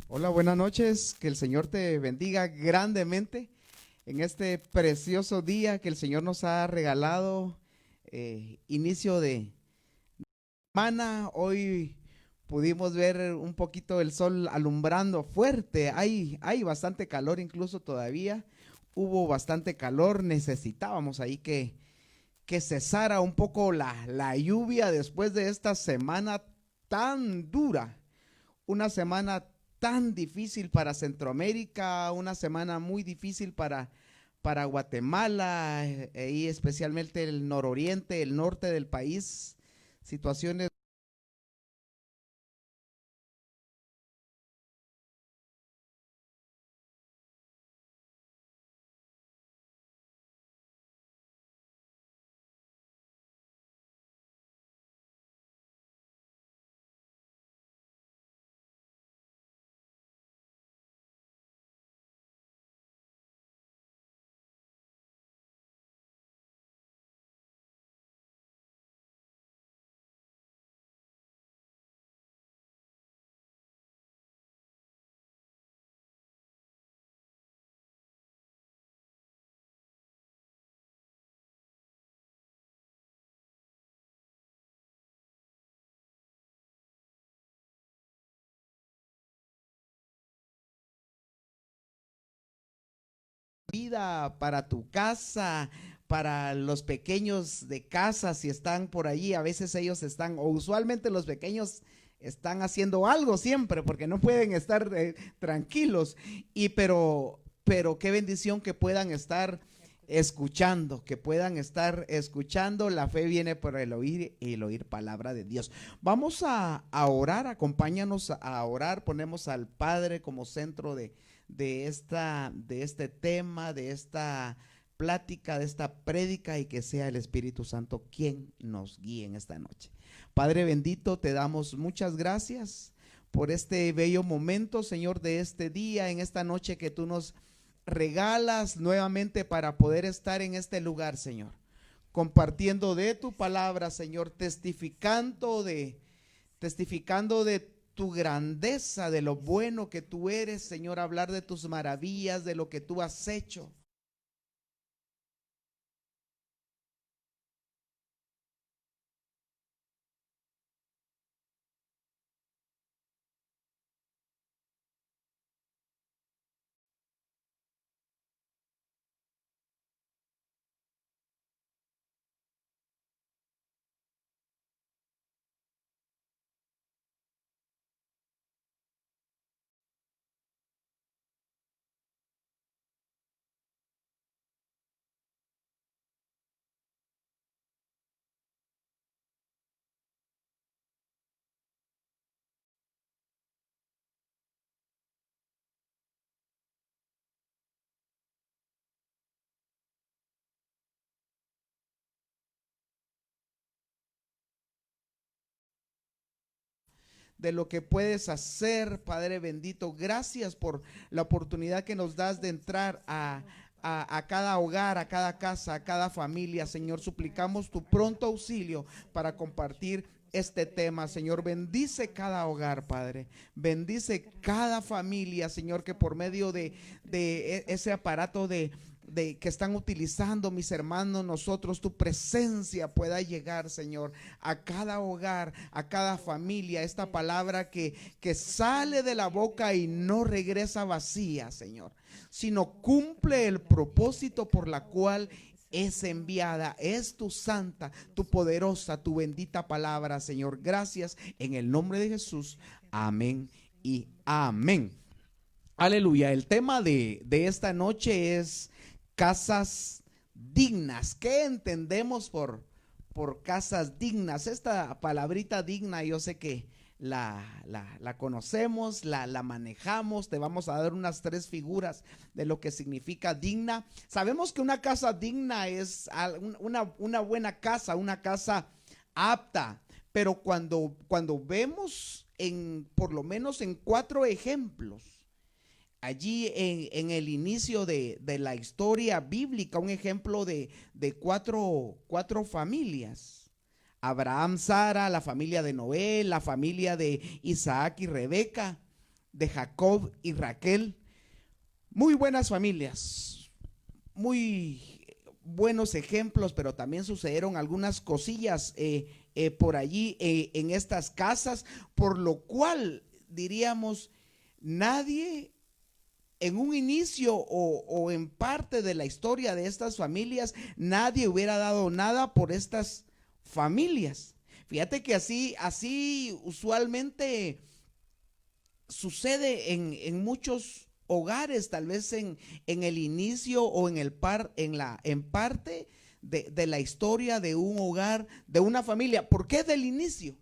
Hola, buenas noches. Que el Señor te bendiga grandemente en este precioso día que el Señor nos ha regalado. Inicio de semana. Hoy pudimos ver un poquito el sol alumbrando fuerte. Hay bastante calor incluso todavía. Hubo bastante calor. Necesitábamos ahí que cesara un poco la lluvia después de esta semana tan dura, una semana tan difícil para Centroamérica, una semana muy difícil para Guatemala, y especialmente el nororiente, el norte del país, situaciones. Vida para tu casa, para los pequeños de casa, si están por allí, a veces ellos están, o usualmente los pequeños están haciendo algo siempre, porque no pueden estar tranquilos, pero qué bendición que puedan estar escuchando, que puedan estar escuchando. La fe viene por el oír y el oír palabra de Dios. Vamos a orar, acompáñanos a orar, ponemos al Padre como centro de este tema, de esta plática, de esta prédica, y que sea el Espíritu Santo quien nos guíe en esta noche. Padre bendito, te damos muchas gracias por este bello momento, Señor, de este día, en esta noche que tú nos regalas nuevamente para poder estar en este lugar, Señor, compartiendo de tu palabra, Señor, testificando de tu grandeza, de lo bueno que tú eres, Señor, hablar de tus maravillas, de lo que tú has hecho. De lo que puedes hacer, Padre bendito. Gracias por la oportunidad que nos das de entrar a cada hogar, a cada casa, a cada familia. Señor, suplicamos tu pronto auxilio para compartir este tema. Señor, bendice cada hogar, Padre. Bendice cada familia, Señor, que por medio de ese aparato de que están utilizando mis hermanos, nosotros, tu presencia pueda llegar, Señor, a cada hogar, a cada familia. Esta palabra que sale de la boca y no regresa vacía, Señor, sino cumple el propósito por la cual es enviada. Es tu santa, tu poderosa, tu bendita palabra, Señor. Gracias en el nombre de Jesús. Amén y amén. Aleluya. El tema de esta noche es casas dignas. ¿Qué entendemos por casas dignas? Esta palabrita digna, yo sé que la conocemos, la manejamos. Te vamos a dar unas tres figuras de lo que significa digna. Sabemos que una casa digna es una buena casa, una casa apta, pero cuando vemos por lo menos en cuatro ejemplos allí en el inicio de la historia bíblica, un ejemplo de cuatro familias: Abraham, Sara, la familia de Noé, la familia de Isaac y Rebeca, de Jacob y Raquel. Muy buenas familias, muy buenos ejemplos, pero también sucedieron algunas cosillas por allí en estas casas, por lo cual diríamos, nadie en un inicio o en parte de la historia de estas familias, nadie hubiera dado nada por estas familias. Fíjate que así usualmente sucede en muchos hogares, tal vez en el inicio o en parte de la historia de un hogar, de una familia. ¿Por qué del inicio?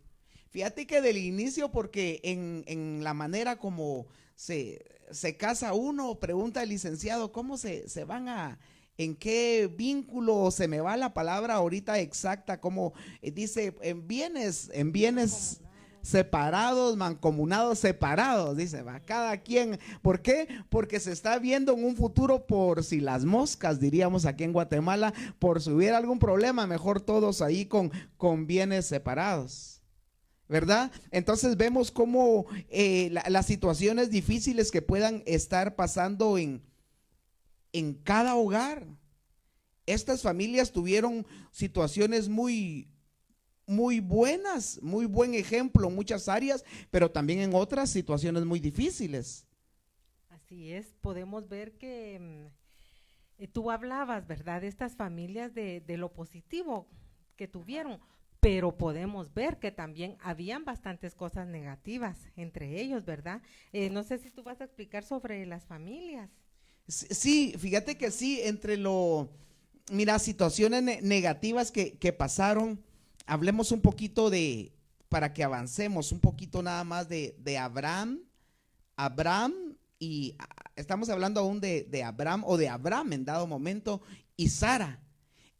Fíjate que del inicio, porque en la manera como se casa uno, pregunta el licenciado, ¿cómo se van en qué vínculo? Se me va la palabra ahorita exacta, como dice, en bienes separados, mancomunados, separados, dice, va, cada quien. ¿Por qué? Porque se está viendo en un futuro por si las moscas, diríamos aquí en Guatemala, por si hubiera algún problema, mejor todos ahí con bienes separados, ¿verdad? Entonces vemos cómo las situaciones difíciles que puedan estar pasando en cada hogar. Estas familias tuvieron situaciones muy buenas, muy buen ejemplo en muchas áreas, pero también en otras situaciones muy difíciles. Así es, podemos ver que tú hablabas, ¿verdad?, de estas familias de lo positivo que tuvieron, pero podemos ver que también habían bastantes cosas negativas entre ellos, ¿verdad? No sé si tú vas a explicar sobre las familias. Sí, fíjate que sí, mira, situaciones negativas que pasaron. Hablemos un poquito para que avancemos un poquito nada más de Abraham, y estamos hablando aún de Abraham o de Abraham en dado momento, y Sara,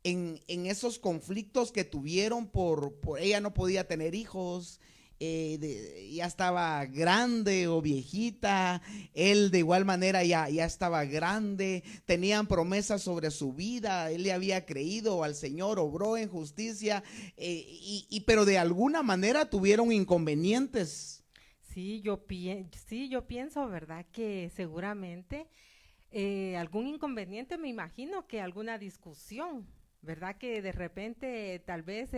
en esos conflictos que tuvieron por ella no podía tener hijos, ya estaba grande o viejita, él de igual manera ya estaba grande, tenían promesas sobre su vida, él le había creído al Señor, obró en justicia, pero de alguna manera tuvieron inconvenientes. Sí, yo pienso, ¿verdad?, que seguramente algún inconveniente, me imagino que alguna discusión, ¿verdad?, que de repente tal vez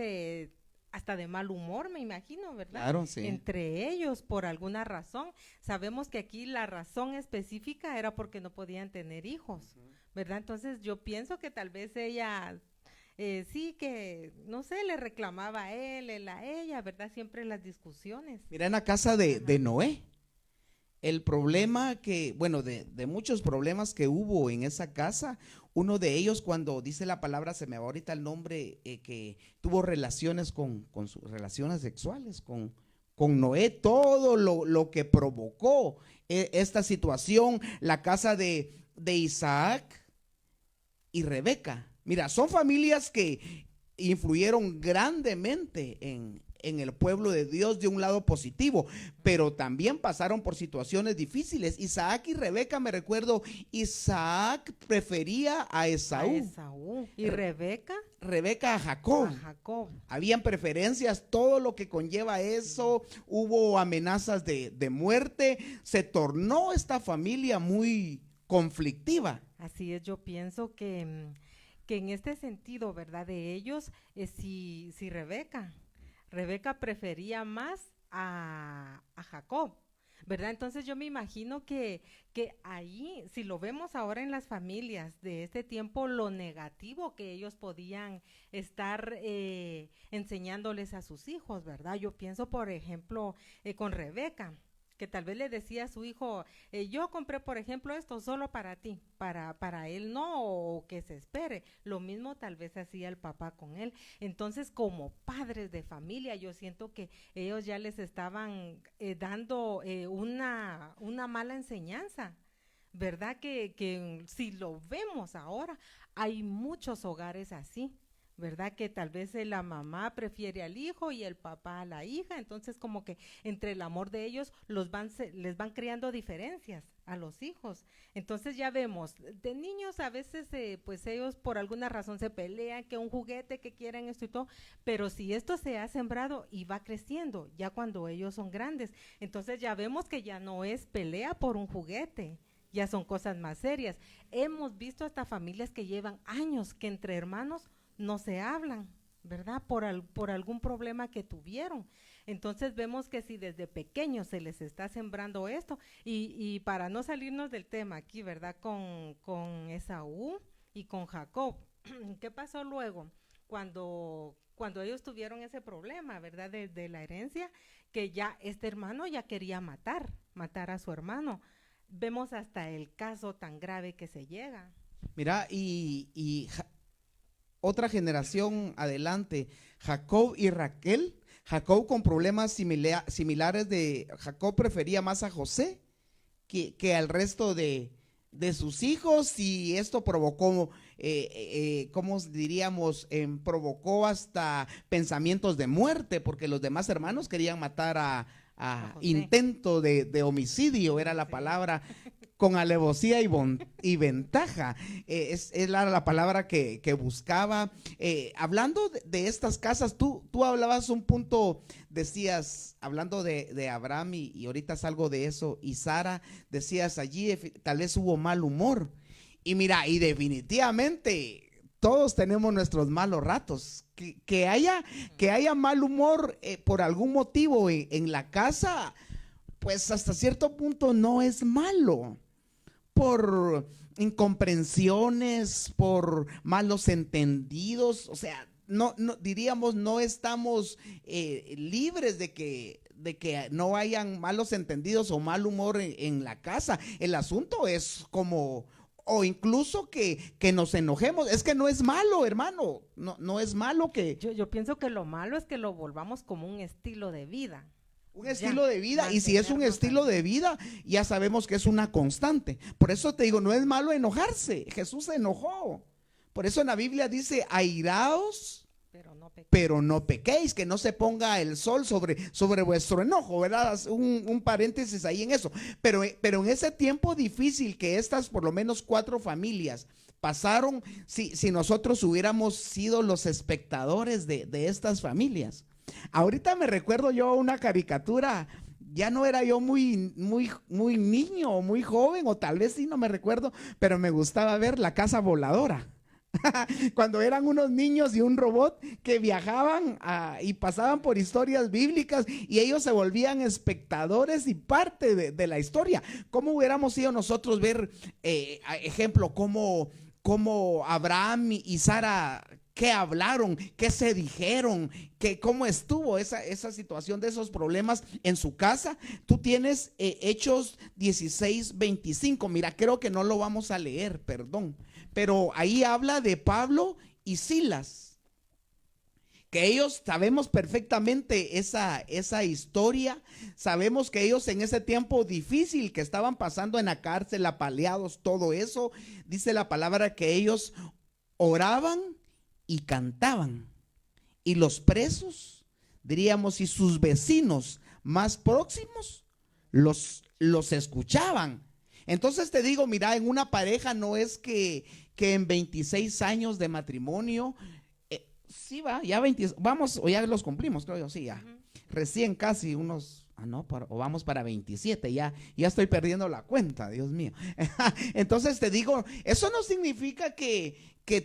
hasta de mal humor, me imagino, ¿verdad? Claro, sí. Entre ellos, por alguna razón. Sabemos que aquí la razón específica era porque no podían tener hijos, ¿verdad? Entonces yo pienso que tal vez ella, sí, que, no sé, le reclamaba a él a ella, ¿verdad? Siempre las discusiones. Mira, en la casa de Noé, el problema bueno, de muchos problemas que hubo en esa casa, uno de ellos, cuando dice la palabra, se me va ahorita el nombre, que tuvo relaciones con sus relaciones sexuales, con Noé, todo lo que provocó esta situación, la casa de Isaac y Rebeca. Mira, son familias que influyeron grandemente en el pueblo de Dios de un lado positivo, pero también pasaron por situaciones difíciles. Isaac y Rebeca, me recuerdo, Isaac prefería a Esaú. A Esaú. ¿Y Rebeca? Rebeca a Jacob. A Jacob. Habían preferencias, todo lo que conlleva eso, hubo amenazas de muerte, se tornó esta familia muy conflictiva. Así es, yo pienso que en este sentido, ¿verdad?, de ellos, si Rebeca prefería más a Jacob, ¿verdad? Entonces yo me imagino que ahí, si lo vemos ahora en las familias de este tiempo, lo negativo que ellos podían estar enseñándoles a sus hijos, ¿verdad? Yo pienso, por ejemplo, con Rebeca, que tal vez le decía a su hijo, yo compré, por ejemplo, esto solo para ti, para él no, o que se espere. Lo mismo tal vez hacía el papá con él. Entonces, como padres de familia, yo siento que ellos ya les estaban dando una mala enseñanza, ¿verdad? Que si lo vemos ahora, hay muchos hogares así, ¿verdad? Que tal vez la mamá prefiere al hijo y el papá a la hija, entonces como que entre el amor de ellos les van creando diferencias a los hijos. Entonces ya vemos, de niños a veces pues ellos por alguna razón se pelean, que un juguete, que quieren esto y todo, pero si esto se ha sembrado y va creciendo, ya cuando ellos son grandes, entonces ya vemos que ya no es pelea por un juguete, ya son cosas más serias. Hemos visto hasta familias que llevan años que entre hermanos no se hablan, ¿verdad? Por algún problema que tuvieron. Entonces vemos que si desde pequeños se les está sembrando esto, y para no salirnos del tema aquí, ¿verdad? Con Esaú y con Jacob, ¿qué pasó luego? Cuando ellos tuvieron ese problema, ¿verdad? De la herencia, que ya este hermano ya quería matar a su hermano. Vemos hasta el caso tan grave que se llega. Mira, otra generación adelante, Jacob y Raquel. Jacob con problemas similares Jacob prefería más a José que al resto de sus hijos, y esto provocó, ¿cómo diríamos? Provocó hasta pensamientos de muerte, porque los demás hermanos querían matar a intento de homicidio, era la palabra, con alevosía y ventaja, es la palabra que buscaba. Hablando de estas casas, tú hablabas un punto, decías, hablando de Abraham, y ahorita salgo de eso, y Sara, decías allí, tal vez hubo mal humor, y mira, y definitivamente todos tenemos nuestros malos ratos. Que haya mal humor por algún motivo en la casa, pues hasta cierto punto no es malo. Por incomprensiones, por malos entendidos, o sea, no diríamos, no estamos libres de que no hayan malos entendidos o mal humor en la casa. El asunto es como, o incluso que nos enojemos. Es que no es malo, hermano, no es malo que… Yo pienso que lo malo es que lo volvamos como un estilo de vida. Un estilo de vida, y si es un estilo de vida, ya sabemos que es una constante. Por eso te digo, no es malo enojarse. Jesús se enojó. Por eso en la Biblia dice, airaos, pero no pequéis, que no se ponga el sol sobre vuestro enojo, ¿verdad? Un paréntesis ahí en eso. Pero en ese tiempo difícil que estas, por lo menos 4 familias pasaron, si nosotros hubiéramos sido los espectadores de estas familias. Ahorita me recuerdo yo una caricatura, ya no era yo muy niño o muy joven, o tal vez sí, no me recuerdo, pero me gustaba ver La Casa Voladora. Cuando eran unos niños y un robot que viajaban y pasaban por historias bíblicas, y ellos se volvían espectadores y parte de la historia. ¿Cómo hubiéramos sido nosotros ver, ejemplo, cómo Abraham y Sara, qué hablaron, qué se dijeron, cómo estuvo esa situación de esos problemas en su casa? Tú tienes Hechos 16:25. Mira, creo que no lo vamos a leer, perdón, pero ahí habla de Pablo y Silas, que ellos, sabemos perfectamente esa historia. Sabemos que ellos en ese tiempo difícil que estaban pasando en la cárcel, apaleados, todo eso, dice la palabra que ellos oraban y cantaban, y los presos, diríamos, y sus vecinos más próximos los escuchaban. Entonces te digo, mira, en una pareja no es que en 26 años de matrimonio, sí va, ya 20, vamos, o ya los cumplimos, creo yo, sí, ya, recién casi unos, o vamos para 27, ya estoy perdiendo la cuenta, Dios mío. Entonces te digo, eso no significa que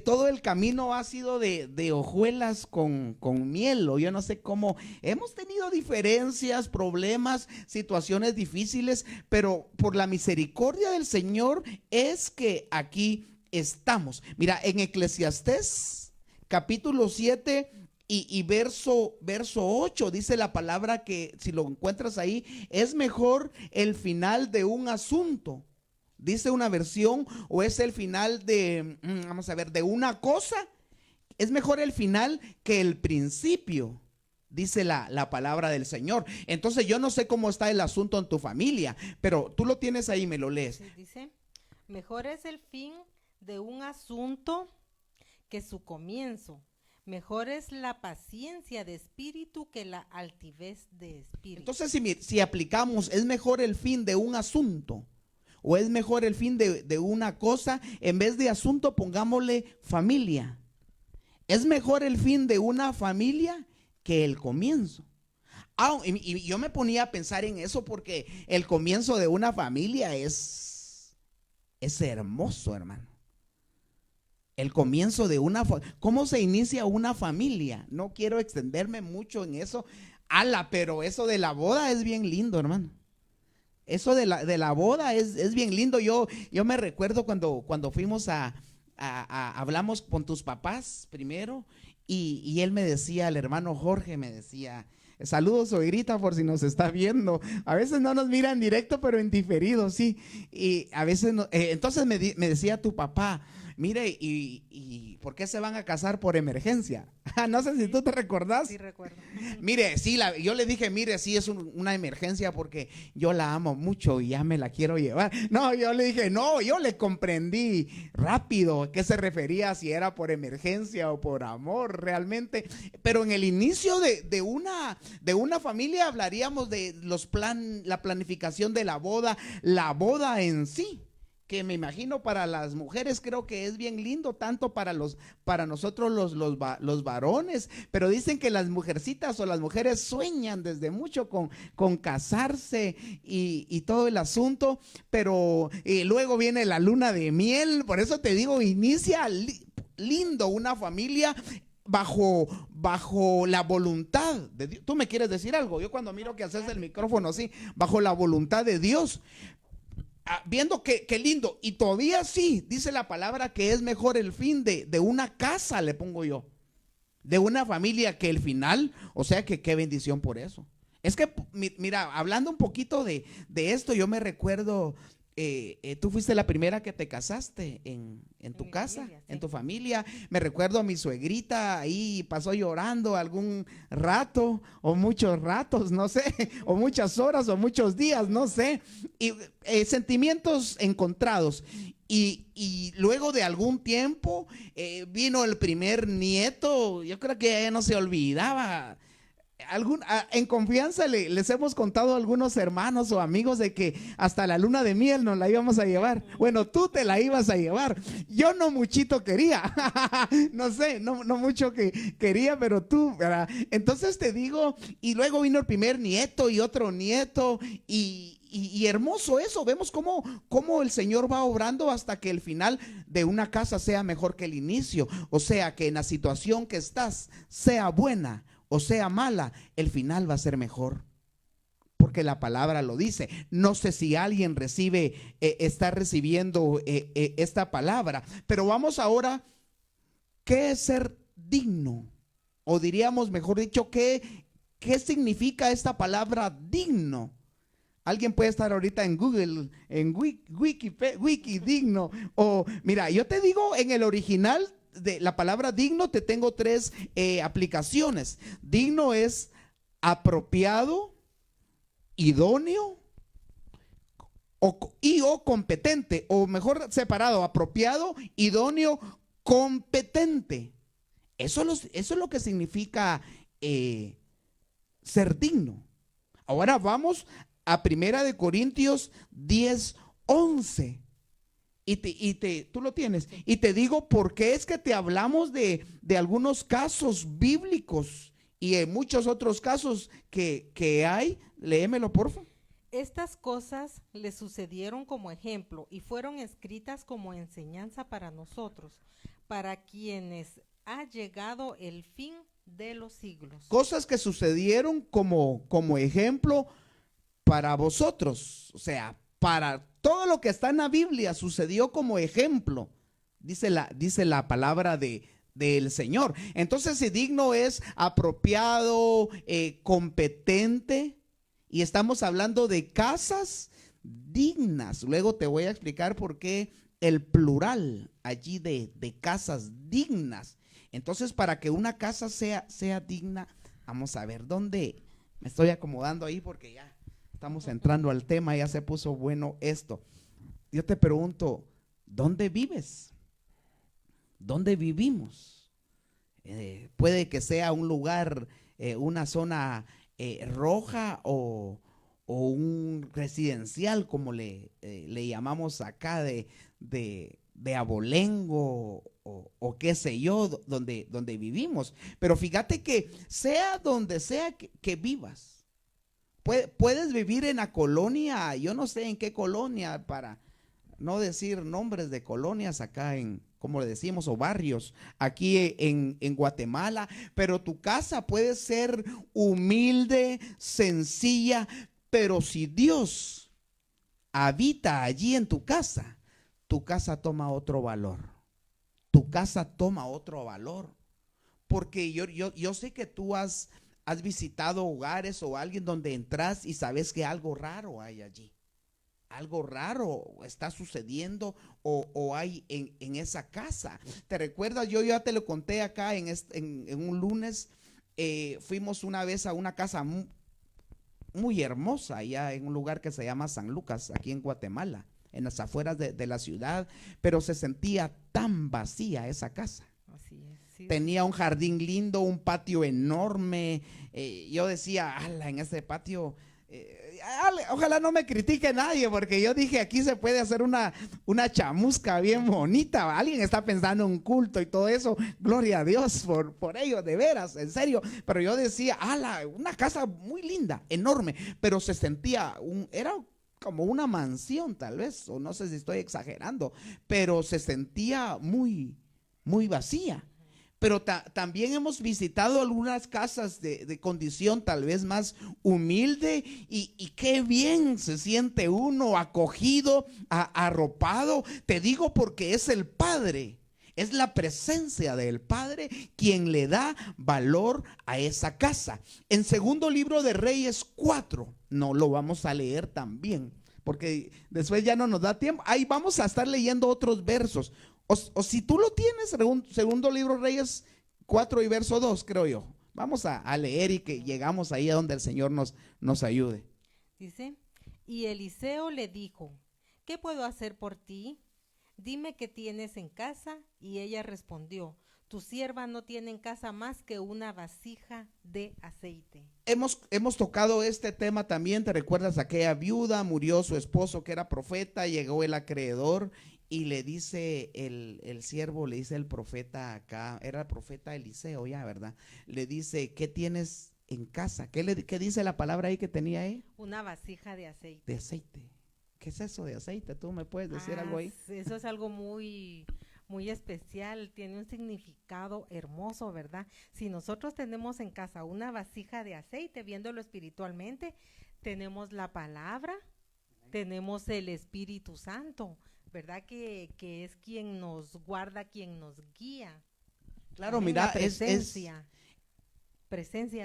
todo el camino ha sido de hojuelas con miel, o yo no sé cómo. Hemos tenido diferencias, problemas, situaciones difíciles, pero por la misericordia del Señor es que aquí estamos. Mira, en Eclesiastés capítulo 7 y verso 8 dice la palabra que, si lo encuentras ahí, es mejor el final de un asunto, dice una versión, o es el final vamos a ver, de una cosa, es mejor el final que el principio, dice la palabra del Señor. Entonces yo no sé cómo está el asunto en tu familia, pero tú lo tienes ahí, me lo lees. Sí, dice, mejor es el fin de un asunto que su comienzo. Mejor es la paciencia de espíritu que la altivez de espíritu. Entonces, si aplicamos, ¿es mejor el fin de un asunto o es mejor el fin de una cosa? En vez de asunto, pongámosle familia. Es mejor el fin de una familia que el comienzo. Y yo me ponía a pensar en eso porque el comienzo de una familia es hermoso, hermano. El comienzo de ¿cómo se inicia una familia? No quiero extenderme mucho en eso. Pero eso de la boda es bien lindo, hermano. Eso de la boda es bien lindo. Yo me recuerdo cuando fuimos hablamos con tus papás primero y él me decía, el hermano Jorge me decía, saludos, suegrita, por si nos está viendo. A veces no nos mira en directo, pero en diferido, sí. Y a veces entonces me decía tu papá, mire, ¿y por qué se van a casar por emergencia? No sé si tú te recordás. Sí, recuerdo. Mire, sí, yo le dije, mire, sí es una emergencia porque yo la amo mucho y ya me la quiero llevar. No, yo le dije, no, yo le comprendí rápido a qué se refería, si era por emergencia o por amor realmente. Pero en el inicio de una familia hablaríamos de la planificación de la boda en sí, que me imagino para las mujeres creo que es bien lindo, tanto para nosotros los varones, pero dicen que las mujercitas o las mujeres sueñan desde mucho con casarse y todo el asunto, pero luego viene la luna de miel. Por eso te digo, inicia lindo una familia bajo la voluntad de Dios. Tú me quieres decir algo, yo cuando miro que haces el micrófono así, bajo la voluntad de Dios. Viendo que lindo, y todavía sí, dice la palabra que es mejor el fin de una casa, le pongo yo, de una familia que el final. O sea que qué bendición por eso. Es que, mira, hablando un poquito de esto, yo me recuerdo, tú fuiste la primera que te casaste en tu casa, familia, sí, en tu familia. Me recuerdo a mi suegrita, ahí pasó llorando algún rato, o muchos ratos, no sé, o muchas horas, o muchos días, no sé, y sentimientos encontrados. Y luego de algún tiempo vino el primer nieto. Yo creo que ella no se olvidaba. En confianza les hemos contado a algunos hermanos o amigos de que hasta la luna de miel nos la íbamos a llevar. Bueno, tú te la ibas a llevar. Yo no muchito quería. No sé, no mucho que quería, pero tú, ¿verdad? Entonces te digo, y luego vino el primer nieto y otro nieto y hermoso eso. Vemos cómo el Señor va obrando hasta que el final de una casa sea mejor que el inicio. O sea, que en la situación que estás, sea buena o sea mala, el final va a ser mejor, porque la palabra lo dice. No sé si alguien está recibiendo esta palabra, pero vamos ahora, ¿qué es ser digno? O diríamos, mejor dicho, ¿qué significa esta palabra digno? Alguien puede estar ahorita en Google, en Wiki digno, o mira, yo te digo, en el original de la palabra digno te tengo 3 aplicaciones. Digno es apropiado, idóneo o competente, o mejor separado, apropiado, idóneo, competente. Eso es lo que significa ser digno. Ahora vamos a 1 Corintios 10:11. Tú lo tienes. Y te digo por qué es que te hablamos de algunos casos bíblicos y en muchos otros casos que hay. Léemelo, por favor. Estas cosas le sucedieron como ejemplo y fueron escritas como enseñanza para nosotros, para quienes ha llegado el fin de los siglos. Cosas que sucedieron como ejemplo para vosotros, o sea, para todo lo que está en la Biblia sucedió como ejemplo, dice la palabra del Señor. Entonces, si digno es apropiado, competente, y estamos hablando de casas dignas. Luego te voy a explicar por qué el plural allí de casas dignas. Entonces, para que una casa sea digna, vamos a ver dónde me estoy acomodando ahí, porque ya estamos entrando al tema, ya se puso bueno esto. Yo te pregunto, ¿dónde vives? ¿Dónde vivimos? puede que sea un lugar, una zona roja o un residencial, como le llamamos acá, de abolengo o qué sé yo, donde vivimos. Pero fíjate que sea donde sea que vivas, puedes vivir en la colonia, yo no sé en qué colonia, para no decir nombres de colonias acá como le decimos, o barrios aquí en Guatemala, pero tu casa puede ser humilde, sencilla, pero si Dios habita allí en tu casa toma otro valor. Tu casa toma otro valor. Porque yo sé que tú has visitado hogares o alguien donde entras y sabes que algo raro hay allí. Algo raro está sucediendo o hay en esa casa. ¿Te recuerdas? Yo ya te lo conté acá en un lunes. Fuimos una vez a una casa muy hermosa allá en un lugar que se llama San Lucas, aquí en Guatemala, en las afueras de la ciudad, pero se sentía tan vacía esa casa. Así es, sí. Tenía un jardín lindo, un patio enorme. Yo decía, en ese patio, ojalá no me critique nadie, porque yo dije, aquí se puede hacer una chamusca bien bonita. Alguien está pensando en un culto y todo eso. Gloria a Dios por ello, de veras, en serio. Pero yo decía, una casa muy linda, enorme, pero se sentía, era como una mansión tal vez, o no sé si estoy exagerando, pero se sentía muy, muy vacía. Pero también hemos visitado algunas casas de condición tal vez más humilde y qué bien se siente uno acogido, arropado. Te digo porque es el Padre, es la presencia del Padre quien le da valor a esa casa. En segundo libro de Reyes 4, no lo vamos a leer también, porque después ya no nos da tiempo. Ahí vamos a estar leyendo otros versos. O si tú lo tienes, segundo libro Reyes 4 y verso 2, creo yo. Vamos a leer y que llegamos ahí a donde el Señor nos ayude. Dice, y Eliseo le dijo, ¿qué puedo hacer por ti? Dime qué tienes en casa. Y ella respondió, tu sierva no tiene en casa más que una vasija de aceite. Hemos tocado este tema también. ¿Te recuerdas? Aquella viuda, murió su esposo que era profeta, llegó el acreedor y le dice el siervo, le dice el profeta acá, era el profeta Eliseo ya, ¿verdad? Le dice, ¿qué tienes en casa? ¿Qué dice la palabra ahí que tenía ahí? Una vasija de aceite. De aceite. ¿Qué es eso de aceite? ¿Tú me puedes decir algo ahí? Eso es algo muy, muy especial, tiene un significado hermoso, ¿verdad? Si nosotros tenemos en casa una vasija de aceite, viéndolo espiritualmente, tenemos la palabra, tenemos el Espíritu Santo, ¿verdad? Que es quien nos guarda, quien nos guía. Claro, mira, presencia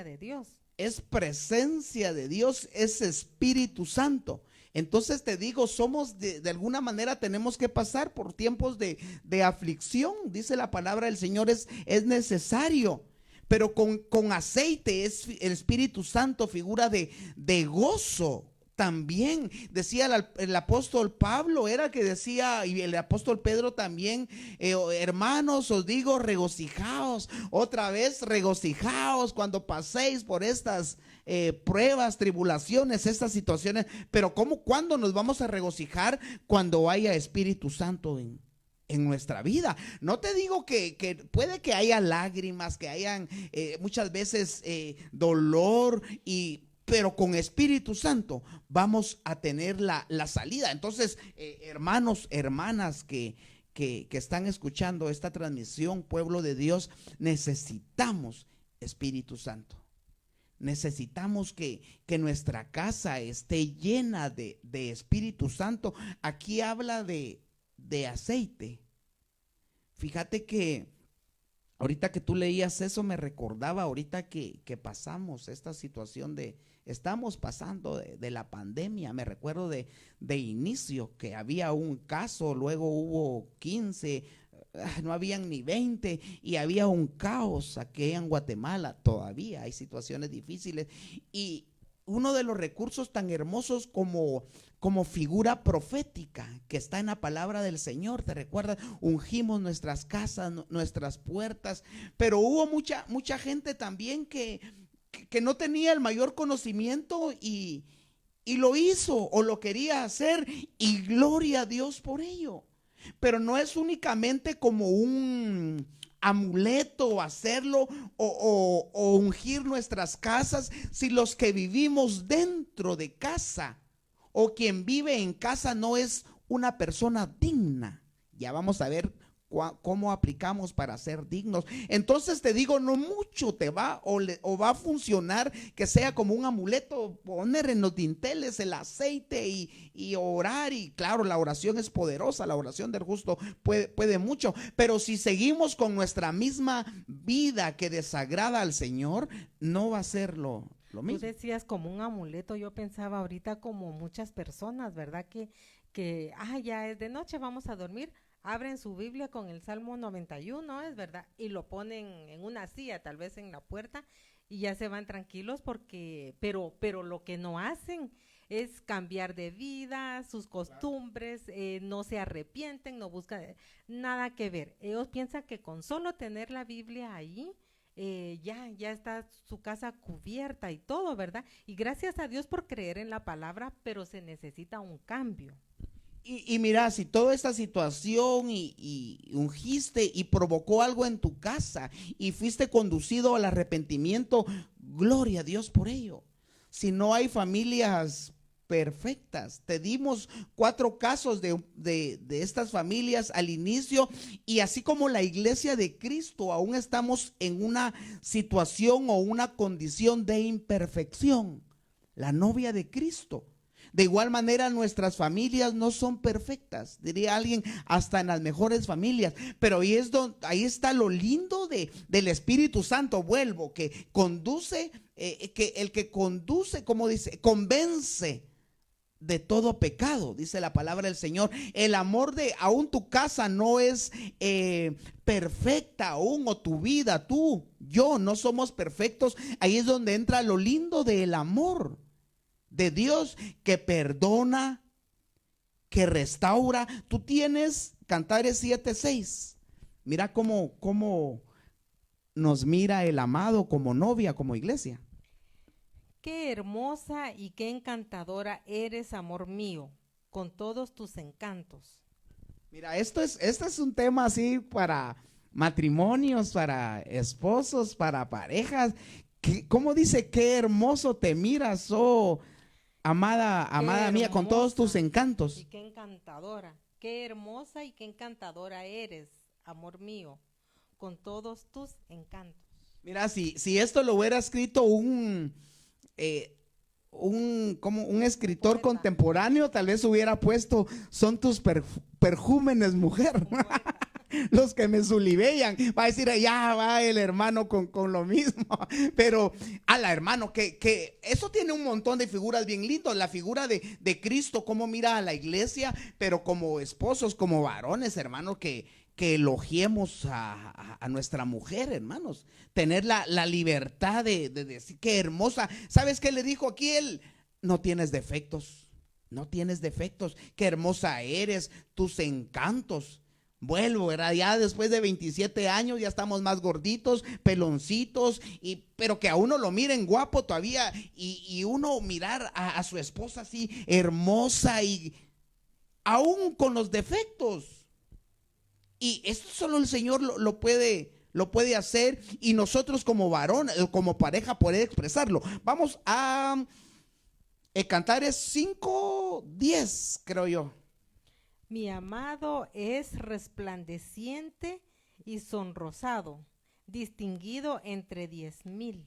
de Dios. Es presencia de Dios, es Espíritu Santo. Entonces te digo, somos de alguna manera tenemos que pasar por tiempos de aflicción. Dice la palabra del Señor, es necesario. Pero con aceite es el Espíritu Santo, figura de gozo. También decía el apóstol Pablo, era que decía, y el apóstol Pedro también, hermanos, os digo, regocijaos, otra vez regocijaos cuando paséis por estas pruebas, tribulaciones, estas situaciones. Pero ¿cuándo nos vamos a regocijar? Cuando haya Espíritu Santo en nuestra vida. No te digo que puede que haya lágrimas, que hayan muchas veces dolor pero con Espíritu Santo vamos a tener la salida. Entonces, hermanos, hermanas que están escuchando esta transmisión, pueblo de Dios, necesitamos Espíritu Santo. Necesitamos que nuestra casa esté llena de Espíritu Santo. Aquí habla de aceite. Fíjate que ahorita que tú leías eso me recordaba ahorita que pasamos esta situación estamos pasando de la pandemia. Me recuerdo de inicio que había un caso, luego hubo 15, no habían ni 20 y había un caos aquí en Guatemala. Todavía hay situaciones difíciles y uno de los recursos tan hermosos como como figura profética que está en la palabra del Señor. ¿Te recuerdas? Ungimos nuestras casas, nuestras puertas, pero hubo mucha gente también que no tenía el mayor conocimiento y lo hizo o lo quería hacer, y gloria a Dios por ello. Pero no es únicamente como un amuleto hacerlo o ungir nuestras casas, si los que vivimos dentro de casa o quien vive en casa no es una persona digna. Ya vamos a ver cómo aplicamos para ser dignos. Entonces te digo, no mucho te va o va a funcionar que sea como un amuleto, poner en los dinteles el aceite y orar. Y claro, la oración es poderosa, la oración del justo puede mucho, pero si seguimos con nuestra misma vida que desagrada al Señor, no va a ser lo mismo. Tú decías como un amuleto, yo pensaba ahorita como muchas personas, ¿verdad? Que ya es de noche, vamos a dormir. Abren su Biblia con el Salmo 91, es verdad, y lo ponen en una silla, tal vez en la puerta, y ya se van tranquilos pero lo que no hacen es cambiar de vida, sus costumbres, no se arrepienten, no buscan nada que ver. Ellos piensan que con solo tener la Biblia ahí, ya está su casa cubierta y todo, ¿verdad? Y gracias a Dios por creer en la palabra, pero se necesita un cambio. Y mira, si toda esta situación y ungiste y provocó algo en tu casa y fuiste conducido al arrepentimiento, gloria a Dios por ello. Si no hay familias perfectas, te dimos 4 casos de estas familias al inicio, y así como la iglesia de Cristo aún estamos en una situación o una condición de imperfección, la novia de Cristo. De igual manera, nuestras familias no son perfectas, diría alguien, hasta en las mejores familias, pero ahí está lo lindo del Espíritu Santo. Vuelvo, que conduce, el que conduce, como dice, convence de todo pecado, dice la palabra del Señor. El amor de aún tu casa no es perfecta aún, o tu vida, yo no somos perfectos. Ahí es donde entra lo lindo del amor de Dios, que perdona, que restaura. Tú tienes Cantares 7:6. Mira cómo nos mira el amado como novia, como iglesia. Qué hermosa y qué encantadora eres, amor mío, con todos tus encantos. Mira, este es un tema así para matrimonios, para esposos, para parejas. ¿Cómo dice? Qué hermoso te miras, oh amada mía, con todos tus encantos. Y qué encantadora, qué hermosa y qué encantadora eres, amor mío, con todos tus encantos. Mira, si esto lo hubiera escrito un escritor contemporáneo, tal vez hubiera puesto: son tus perjúmenes, mujer. Los que me sulibellan, va a decir, ya va el hermano con lo mismo. Pero la hermano, que eso tiene un montón de figuras bien lindas. La figura de Cristo, cómo mira a la iglesia, pero como esposos, como varones, hermano, que elogiemos a nuestra mujer, hermanos. Tener la libertad de decir qué hermosa. ¿Sabes qué le dijo aquí él? No tienes defectos, no tienes defectos. Qué hermosa eres, tus encantos. Vuelvo, ¿verdad? Ya después de 27 años ya estamos más gorditos, peloncitos, pero que a uno lo miren guapo todavía, y uno mirar a su esposa así hermosa, y aún con los defectos. Y esto solo el Señor lo puede hacer, y nosotros como varón, como pareja, poder expresarlo. Vamos a Cantares 5:10, creo yo. Mi amado es resplandeciente y sonrosado, distinguido entre 10,000.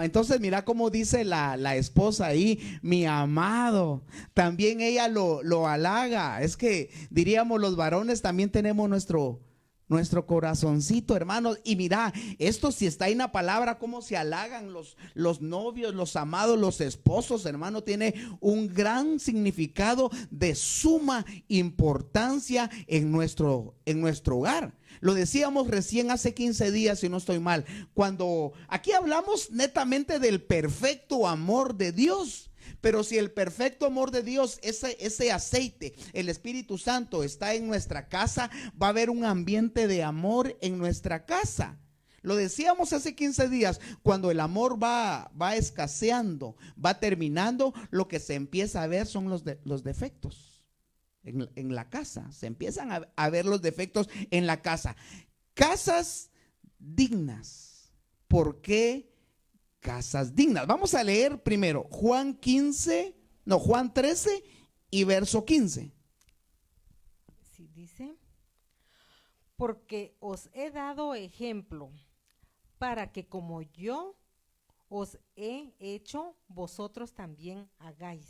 Entonces mira cómo dice la esposa ahí, mi amado. También ella lo halaga. Es que diríamos, los varones también tenemos nuestro corazoncito, hermanos. Y mira, esto si está en la palabra, cómo se halagan los novios, los amados, los esposos, hermano. Tiene un gran significado de suma importancia en nuestro hogar. Lo decíamos recién hace 15 días, si no estoy mal, cuando aquí hablamos netamente del perfecto amor de Dios. Pero si el perfecto amor de Dios, ese aceite, el Espíritu Santo está en nuestra casa, va a haber un ambiente de amor en nuestra casa. Lo decíamos hace 15 días, cuando el amor va escaseando, va terminando, lo que se empieza a ver son los defectos en la casa. Se empiezan a ver los defectos en la casa. Casas dignas. ¿Por qué casas dignas? Vamos a leer primero Juan 13 y verso 15. Sí, dice: porque os he dado ejemplo, para que como yo os he hecho, vosotros también hagáis.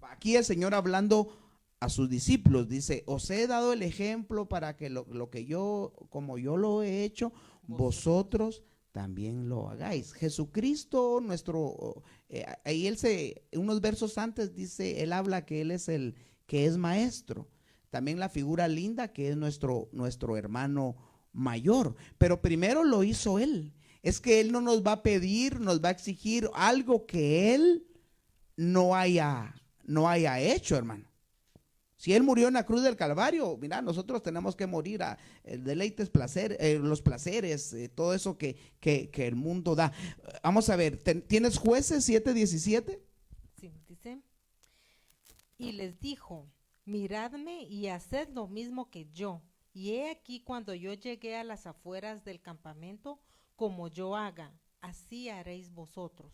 Aquí el Señor hablando a sus discípulos, dice: os he dado el ejemplo para que lo que yo, como yo lo he hecho, vosotros también lo hagáis. Jesucristo, ahí unos versos antes dice, él habla que él es el que es maestro. También la figura linda que es nuestro hermano mayor. Pero primero lo hizo él. Es que él no nos va a pedir, nos va a exigir algo que él no haya hecho, hermano. Si él murió en la cruz del Calvario, mira, nosotros tenemos que morir a deleites, los placeres, todo eso que el mundo da. Vamos a ver, ¿tienes Jueces 7:17? Sí, dice: y les dijo, miradme y haced lo mismo que yo. Y he aquí, cuando yo llegué a las afueras del campamento, como yo haga, así haréis vosotros.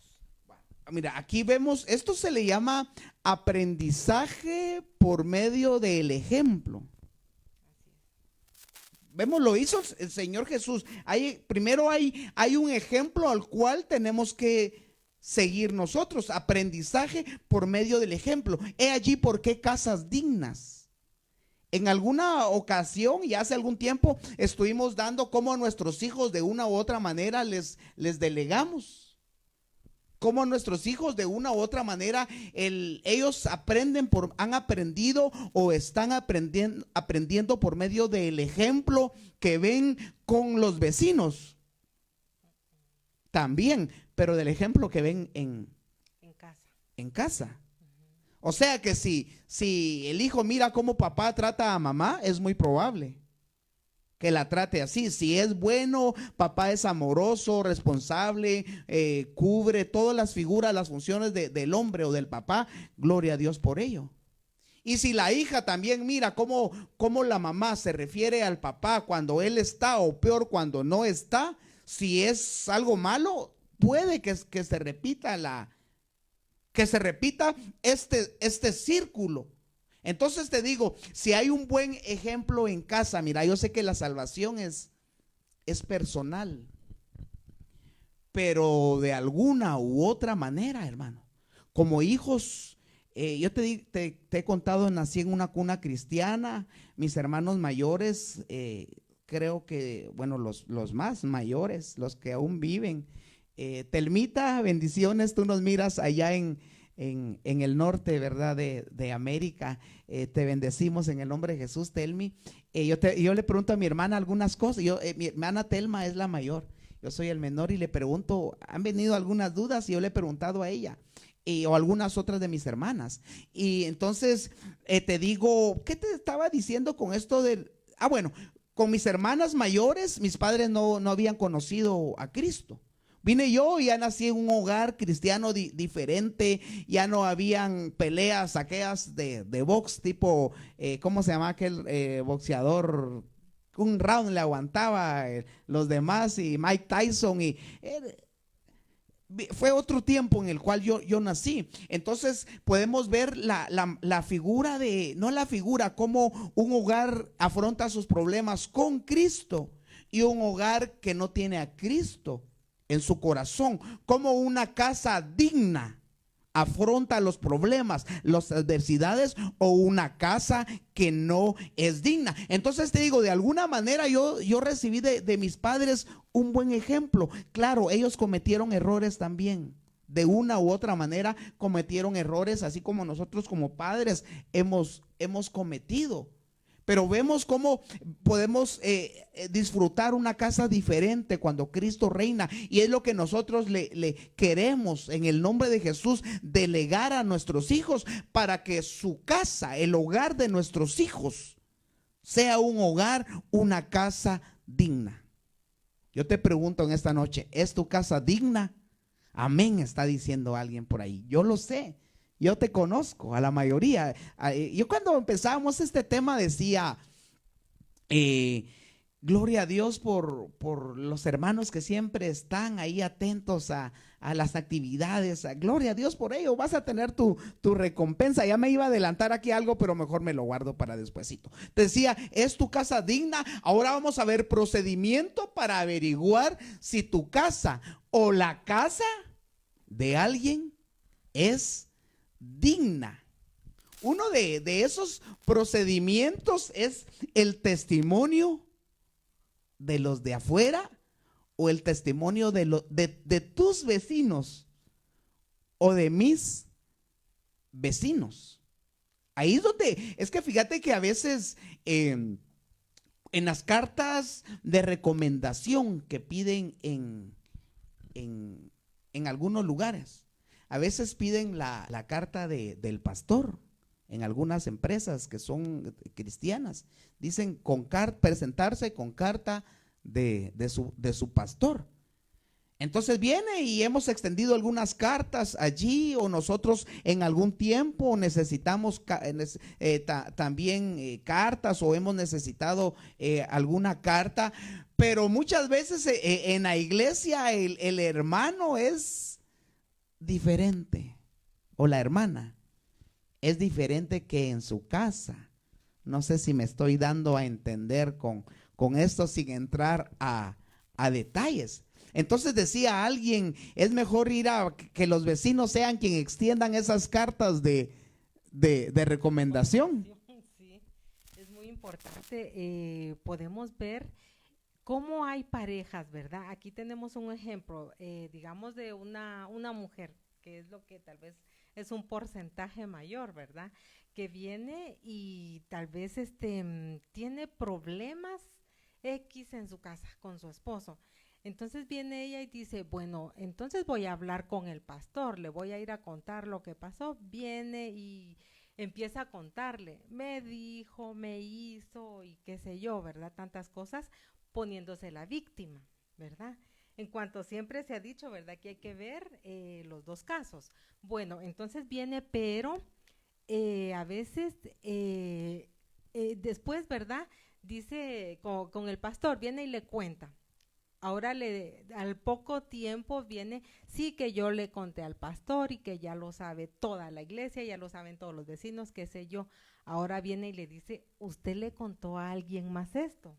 Mira, aquí vemos, esto se le llama aprendizaje por medio del ejemplo. Vemos, lo hizo el Señor Jesús. Primero hay un ejemplo al cual tenemos que seguir nosotros. Aprendizaje por medio del ejemplo. He allí por qué casas dignas. En alguna ocasión y hace algún tiempo estuvimos dando cómo a nuestros hijos de una u otra manera les delegamos. Cómo nuestros hijos de una u otra manera ellos han aprendido o están aprendiendo por medio del ejemplo que ven con los vecinos. También, pero del ejemplo que ven en casa. O sea que si el hijo mira cómo papá trata a mamá, es muy probable que la trate así. Si es bueno, papá es amoroso, responsable, cubre todas las figuras, las funciones del hombre o del papá, gloria a Dios por ello. Y si la hija también mira cómo la mamá se refiere al papá cuando él está, o peor cuando no está, si es algo malo, puede que se repita este círculo. Entonces te digo, si hay un buen ejemplo en casa, mira, yo sé que la salvación es personal, pero de alguna u otra manera, hermano, como hijos, yo te he contado, nací en una cuna cristiana. Mis hermanos mayores, creo que, bueno, los más mayores, los que aún viven, Telmita, bendiciones, tú nos miras allá en el norte, ¿verdad? De América. Te bendecimos en el nombre de Jesús, Telmi. Yo le pregunto a mi hermana algunas cosas. Mi hermana Telma es la mayor, yo soy el menor, y le pregunto, han venido algunas dudas y yo le he preguntado a ella o algunas otras de mis hermanas. Y entonces te digo, ¿qué te estaba diciendo con esto bueno, con mis hermanas mayores, mis padres no habían conocido a Cristo. Vine yo y ya nací en un hogar cristiano diferente. Ya no habían peleas aquellas de box tipo, ¿cómo se llama aquel boxeador? Un round le aguantaba los demás, y Mike Tyson, y fue otro tiempo en el cual yo nací. Entonces podemos ver la figura cómo un hogar afronta sus problemas con Cristo, y un hogar que no tiene a Cristo en su corazón, como una casa digna afronta los problemas, las adversidades, o una casa que no es digna. Entonces te digo, de alguna manera yo recibí de mis padres un buen ejemplo. Claro, ellos cometieron errores también. De una u otra manera cometieron errores, así como nosotros como padres hemos cometido. Pero vemos cómo podemos disfrutar una casa diferente cuando Cristo reina. Y es lo que nosotros le queremos en el nombre de Jesús delegar a nuestros hijos, para que su casa, el hogar de nuestros hijos, sea un hogar, una casa digna. Yo te pregunto en esta noche, ¿es tu casa digna? Amén, está diciendo alguien por ahí. Yo lo sé. Yo te conozco, a la mayoría. Yo cuando empezábamos este tema decía, gloria a Dios por los hermanos que siempre están ahí atentos a las actividades. Gloria a Dios por ello, vas a tener tu recompensa. Ya me iba a adelantar aquí algo, pero mejor me lo guardo para despuesito. Te decía, ¿es tu casa digna? Ahora vamos a ver procedimiento para averiguar si tu casa o la casa de alguien es digna. Uno de esos procedimientos es el testimonio de los de afuera, o el testimonio de tus vecinos o de mis vecinos. Ahí es donde, es que fíjate que a veces en las cartas de recomendación que piden en algunos lugares, a veces piden la carta del pastor. En algunas empresas que son cristianas, dicen presentarse con carta de su pastor. Entonces viene y hemos extendido algunas cartas allí, o nosotros en algún tiempo necesitamos también cartas, o hemos necesitado alguna carta, pero muchas veces en la iglesia el hermano es diferente, o la hermana es diferente que en su casa. No sé si me estoy dando a entender con esto, sin entrar a detalles. Entonces decía alguien, es mejor ir a que los vecinos sean quien extiendan esas cartas de recomendación. Sí, es muy importante. Podemos ver cómo hay parejas, ¿verdad? Aquí tenemos un ejemplo, digamos, de una mujer, que es lo que tal vez es un porcentaje mayor, ¿verdad? Que viene y tal vez tiene problemas X en su casa con su esposo. Entonces viene ella y dice, bueno, entonces voy a hablar con el pastor, le voy a ir a contar lo que pasó. Viene y empieza a contarle, me dijo, me hizo y qué sé yo, ¿verdad? Tantas cosas, poniéndose la víctima, ¿verdad? En cuanto siempre se ha dicho, ¿verdad? Que hay que ver los dos casos. Bueno, entonces viene, pero a veces después, ¿verdad? Dice con el pastor, viene y le cuenta. Ahora al poco tiempo viene, sí, que yo le conté al pastor y que ya lo sabe toda la iglesia, ya lo saben todos los vecinos, qué sé yo. Ahora viene y le dice, ¿usted le contó a alguien más esto?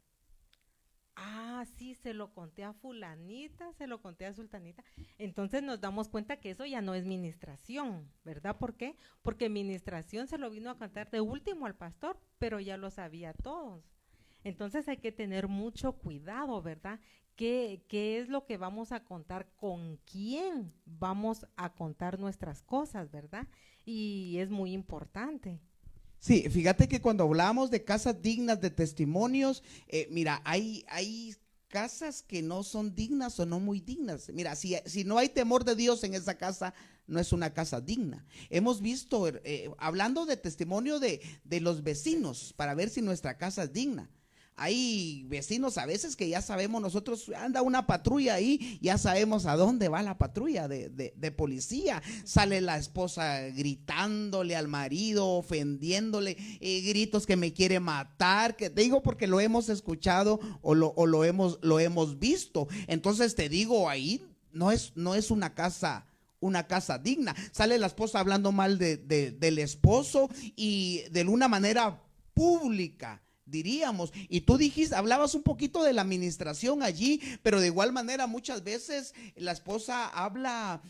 Ah, sí, se lo conté a fulanita, se lo conté a sultanita. Entonces nos damos cuenta que eso ya no es ministración, ¿verdad? ¿Por qué? Porque ministración se lo vino a contar de último al pastor, pero ya lo sabía todos. Entonces hay que tener mucho cuidado, ¿verdad? ¿Qué es lo que vamos a contar? ¿Con quién vamos a contar nuestras cosas, verdad? Y es muy importante. Sí, fíjate que cuando hablamos de casas dignas, de testimonios, mira, hay casas que no son dignas o no muy dignas. Mira, si no hay temor de Dios en esa casa, no es una casa digna. Hemos visto, hablando de testimonio de los vecinos, para ver si nuestra casa es digna. Hay vecinos a veces que ya sabemos, nosotros anda una patrulla ahí, ya sabemos a dónde va la patrulla de policía. Sale la esposa gritándole al marido, ofendiéndole, gritos que me quiere matar, que te digo porque lo hemos escuchado o lo hemos visto. Entonces te digo, ahí no es una casa digna. Sale la esposa hablando mal del esposo y de una manera pública, diríamos. Y tú hablabas un poquito de la administración allí, pero de igual manera muchas veces la esposa habla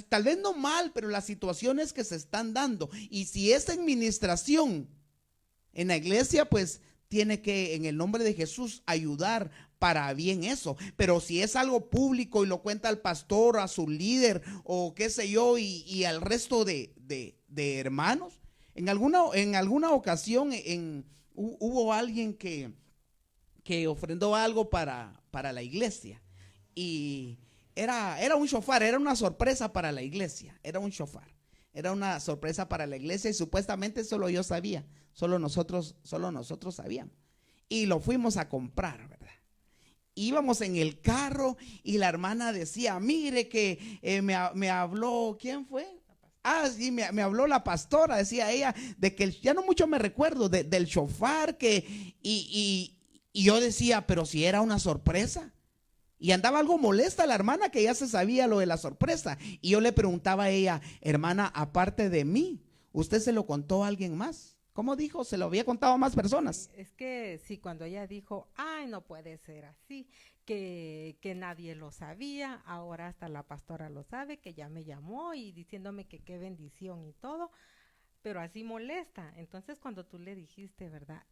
tal vez no mal, pero las situaciones que se están dando. Y si es administración en la iglesia, pues tiene que, en el nombre de Jesús, ayudar para bien eso. Pero si es algo público y lo cuenta al pastor, a su líder o qué sé yo, y al resto de hermanos, En alguna ocasión hubo alguien que ofrendó algo para la iglesia y era un shofar, era una sorpresa para la iglesia, era un shofar, era una sorpresa para la iglesia y supuestamente solo yo sabía, solo nosotros sabíamos y lo fuimos a comprar, ¿verdad? Íbamos en el carro y la hermana decía, mire que me habló, ¿quién fue? Sí, me habló la pastora, decía ella, de que ya no mucho me recuerdo del shofar y yo decía, pero si era una sorpresa. Y andaba algo molesta la hermana que ya se sabía lo de la sorpresa. Y yo le preguntaba a ella, hermana, aparte de mí, ¿usted se lo contó a alguien más? ¿Cómo dijo? ¿Se lo había contado a más personas? Es que sí, cuando ella dijo, ay, no puede ser así, que nadie lo sabía, ahora hasta la pastora lo sabe, que ya me llamó y diciéndome que qué bendición y todo, pero así molesta. Entonces cuando tú le dijiste, ¿verdad?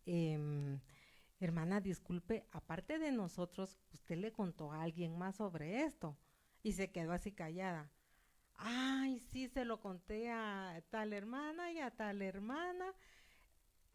Hermana, disculpe, aparte de nosotros, ¿usted le contó a alguien más sobre esto? Y se quedó así callada. Ay, sí, se lo conté a tal hermana y a tal hermana,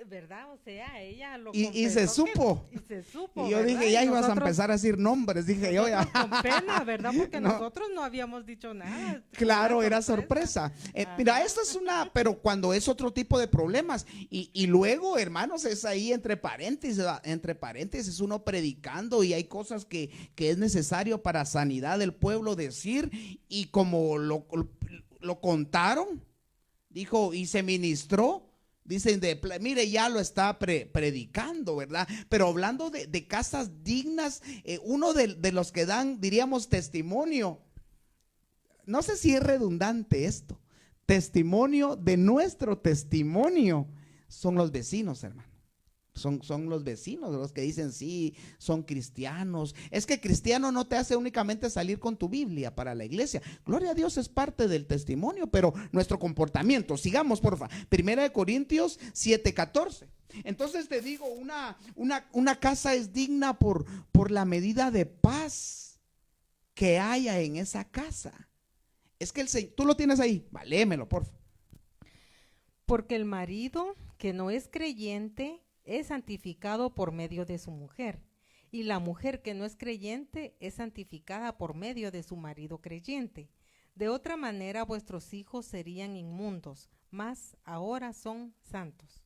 ¿verdad? O sea, ella lo y se supo. Y se supo, y yo ¿verdad? dije, ya Y ibas a empezar a decir nombres, dije yo ya. Con pena, ¿verdad? Porque No. nosotros no habíamos dicho nada. Claro, era sorpresa. Mira, esto es pero cuando es otro tipo de problemas. Y luego, hermanos, es ahí entre paréntesis, uno predicando y hay cosas que es necesario para sanidad del pueblo decir. Y como lo contaron, dijo, y se ministró. Dicen, mire, ya lo está predicando, ¿verdad? Pero hablando de casas dignas, uno de los que dan, diríamos, testimonio, no sé si es redundante esto, testimonio de nuestro testimonio, son los vecinos, hermano. Son los vecinos los que dicen sí, son cristianos. Es que cristiano no te hace únicamente salir con tu Biblia para la iglesia. Gloria a Dios, es parte del testimonio, pero nuestro comportamiento, sigamos porfa. 1 Corintios 7:14. Entonces te digo, una casa es digna por la medida de paz que haya en esa casa. Es que tú lo tienes ahí, léemelo porfa. Porque el marido que no es creyente es santificado por medio de su mujer, y la mujer que no es creyente es santificada por medio de su marido creyente. De otra manera vuestros hijos serían inmundos, mas ahora son santos.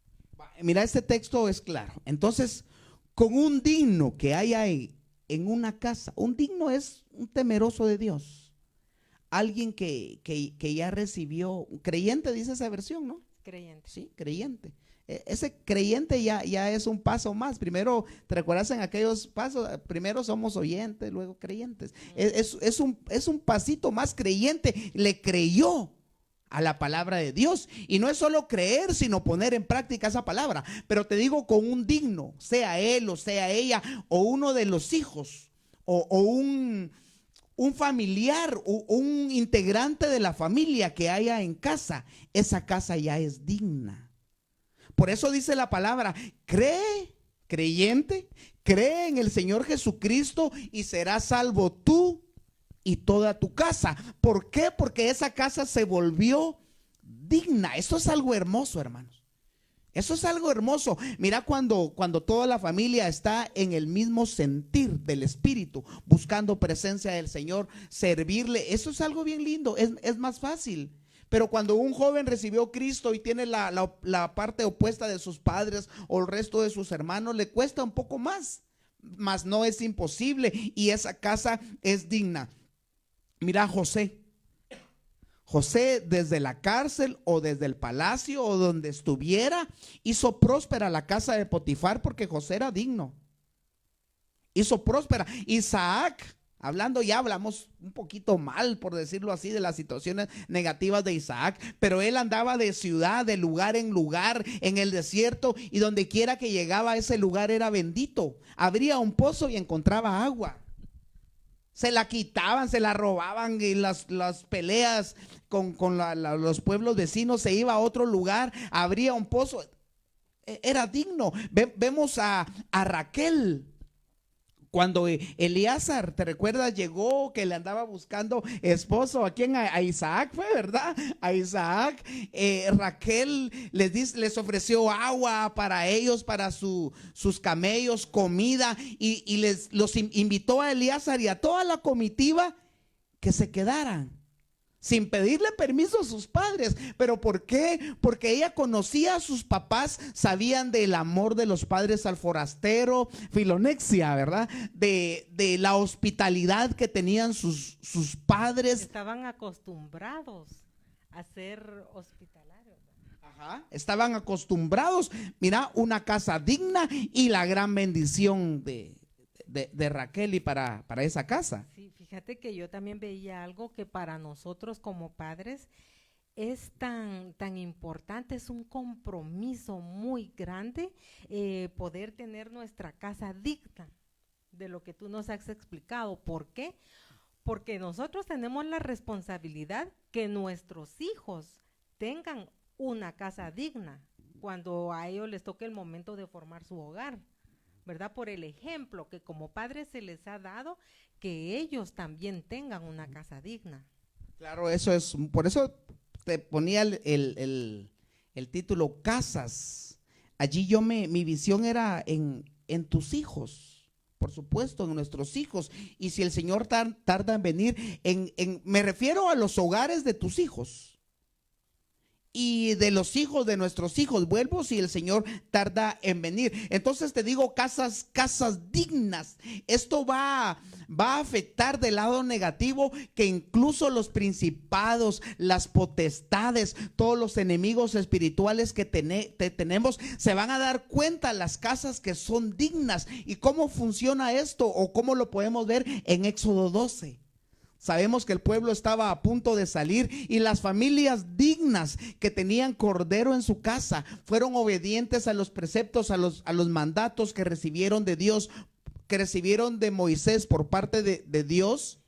Mira, este texto es claro. Entonces, con un digno que haya en una casa, un digno es un temeroso de Dios, alguien que ya recibió, creyente dice esa versión, ¿no? Creyente. Sí, creyente. Ese creyente ya es un paso más. Primero, ¿te recuerdas en aquellos pasos? Primero somos oyentes, luego creyentes. Es un pasito más. Creyente, le creyó a la palabra de Dios. Y no es solo creer, sino poner en práctica esa palabra. Pero te digo, con un digno, sea él o sea ella, o uno de los hijos, o un familiar, o un integrante de la familia que haya en casa, esa casa ya es digna. Por eso dice la palabra, creyente, cree en el Señor Jesucristo y serás salvo tú y toda tu casa. ¿Por qué? Porque esa casa se volvió digna. Eso es algo hermoso, hermanos. Eso es algo hermoso. Mira, cuando toda la familia está en el mismo sentir del Espíritu, buscando presencia del Señor, servirle, eso es algo bien lindo, es más fácil. Pero cuando un joven recibió a Cristo y tiene la parte opuesta de sus padres o el resto de sus hermanos, le cuesta un poco más, mas no es imposible, y esa casa es digna. Mira, José desde la cárcel o desde el palacio o donde estuviera, hizo próspera la casa de Potifar porque José era digno. Hizo próspera. Isaac, hablamos un poquito mal, por decirlo así, de las situaciones negativas de Isaac, pero él andaba de ciudad, de lugar en lugar, en el desierto, y donde quiera que llegaba a ese lugar era bendito. Abría un pozo y encontraba agua. Se la quitaban, se la robaban, y las peleas con los pueblos vecinos, se iba a otro lugar, abría un pozo, era digno. Vemos a Raquel Cuando Elíasar, ¿te recuerdas? Llegó que le andaba buscando esposo. ¿A quién? A Isaac fue, ¿verdad? A Isaac. Raquel les ofreció agua para ellos, para sus camellos, comida, y los invitó a Elíasar y a toda la comitiva que se quedaran, sin pedirle permiso a sus padres. ¿Pero por qué? Porque ella conocía a sus papás, sabían del amor de los padres al forastero, filonexia, ¿verdad? De la hospitalidad que tenían sus padres. Estaban acostumbrados a ser hospitalarios. Ajá, estaban acostumbrados, mira, una casa digna y la gran bendición de Raquel y para esa casa. Sí, fíjate que yo también veía algo que para nosotros como padres es tan importante, es un compromiso muy grande poder tener nuestra casa digna de lo que tú nos has explicado. ¿Por qué? Porque nosotros tenemos la responsabilidad que nuestros hijos tengan una casa digna cuando a ellos les toque el momento de formar su hogar, ¿verdad? Por el ejemplo que como padres se les ha dado, que ellos también tengan una casa digna. Claro, eso es, por eso te ponía el título Casas. Allí mi visión era en tus hijos, por supuesto, en nuestros hijos. Y si el Señor tarda en venir, me refiero a los hogares de tus hijos y de los hijos de nuestros hijos. Vuelvo si el Señor tarda en venir. Entonces te digo, casas dignas. Esto va a afectar del lado negativo, que incluso los principados, las potestades, todos los enemigos espirituales que tenemos, se van a dar cuenta las casas que son dignas. ¿Y cómo funciona esto? ¿O cómo lo podemos ver en Éxodo 12? Sabemos que el pueblo estaba a punto de salir y las familias dignas que tenían cordero en su casa fueron obedientes a los preceptos, a los mandatos que recibieron de Dios, que recibieron de Moisés por parte de Dios.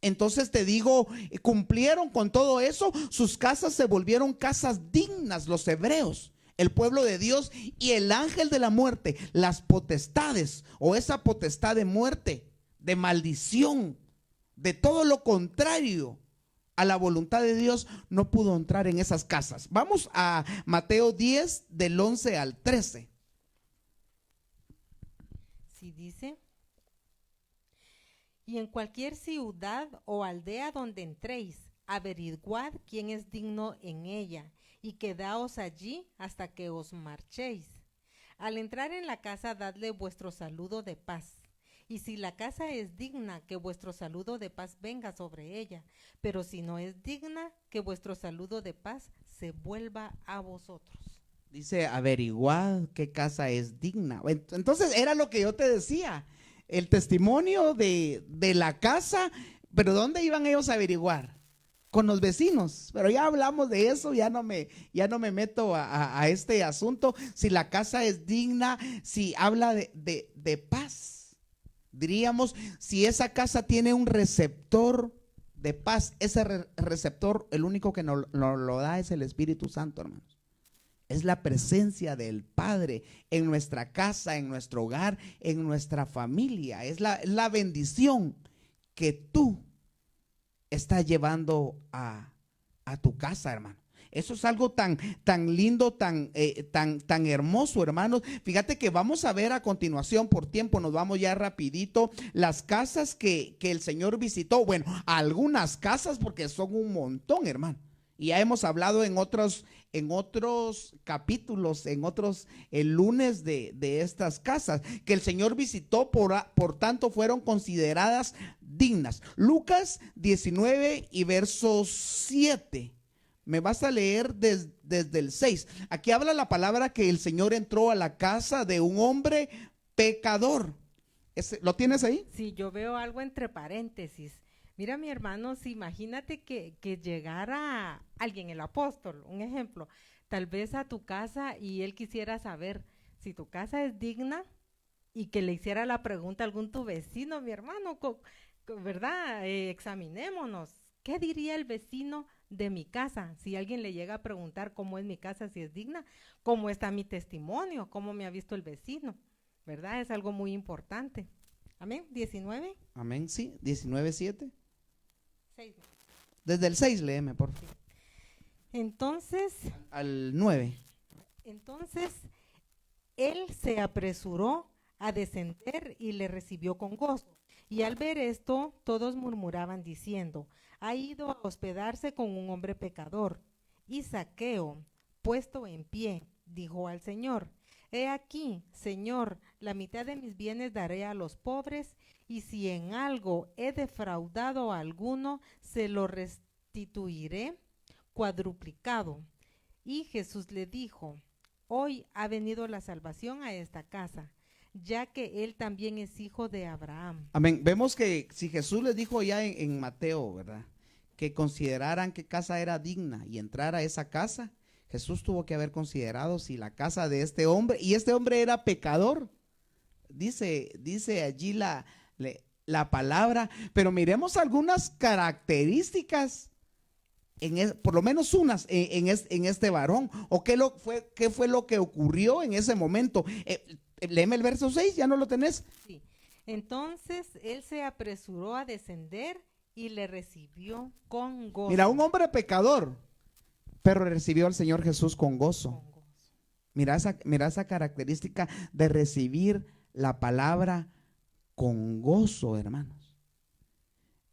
Entonces te digo, cumplieron con todo eso, sus casas se volvieron casas dignas, los hebreos, el pueblo de Dios. Y el ángel de la muerte, las potestades o esa potestad de muerte, de maldición, de todo lo contrario a la voluntad de Dios, no pudo entrar en esas casas. Vamos a Mateo 10 del 11 al 13. Sí, dice: y en cualquier ciudad o aldea donde entréis, averiguad quién es digno en ella, y quedaos allí hasta que os marchéis. Al entrar en la casa, dadle vuestro saludo de paz. Y si la casa es digna, que vuestro saludo de paz venga sobre ella. Pero si no es digna, que vuestro saludo de paz se vuelva a vosotros. Dice, averiguad qué casa es digna. Entonces era lo que yo te decía, el testimonio de la casa. Pero ¿dónde iban ellos a averiguar? Con los vecinos. Pero ya hablamos de eso, ya no me meto a este asunto. Si la casa es digna, si habla de paz. Diríamos, si esa casa tiene un receptor de paz, ese receptor, el único que nos lo da es el Espíritu Santo, hermanos. Es la presencia del Padre en nuestra casa, en nuestro hogar, en nuestra familia. Es la bendición que tú estás llevando a tu casa, hermano. Eso es algo tan lindo, tan hermoso, hermanos. Fíjate que vamos a ver a continuación, por tiempo nos vamos ya rapidito, las casas que el Señor visitó. Bueno, algunas casas, porque son un montón, hermano. Y ya hemos hablado en otros capítulos, en otros lunes de estas casas que el Señor visitó, por tanto fueron consideradas dignas. Lucas 19 y verso 7. Me vas a leer desde el 6. Aquí habla la palabra que el Señor entró a la casa de un hombre pecador. ¿Lo tienes ahí? Sí, yo veo algo entre paréntesis. Mira, mi hermano, si imagínate que llegara alguien, el apóstol, un ejemplo, tal vez a tu casa y él quisiera saber si tu casa es digna y que le hiciera la pregunta a algún tu vecino, mi hermano, ¿verdad? Examinémonos. ¿Qué diría el vecino de mi casa? Si alguien le llega a preguntar cómo es mi casa, si es digna, cómo está mi testimonio, cómo me ha visto el vecino, ¿verdad? Es algo muy importante. Amén. 19. Amén, sí. 19:7. 6. Desde el 6 léeme, por favor. Entonces Al 9. él se apresuró a descender y le recibió con gozo. Y al ver esto, todos murmuraban diciendo: ha ido a hospedarse con un hombre pecador. Y Zaqueo, puesto en pie, dijo al Señor: he aquí, Señor, la mitad de mis bienes daré a los pobres, y si en algo he defraudado a alguno, se lo restituiré cuadruplicado. Y Jesús le dijo: hoy ha venido la salvación a esta casa, ya que él también es hijo de Abraham. Amén. Vemos que si Jesús les dijo ya en Mateo, ¿verdad?, que consideraran qué casa era digna y entrar a esa casa, Jesús tuvo que haber considerado si la casa de este hombre, y este hombre era pecador, dice allí la palabra, pero miremos algunas características, por lo menos unas, en este varón, o qué fue lo que ocurrió en ese momento. Léeme el verso 6, ¿ya no lo tenés? Sí. Entonces él se apresuró a descender y le recibió con gozo. Mira, un hombre pecador, pero recibió al Señor Jesús con gozo. Mira esa característica de recibir la palabra con gozo, hermanos.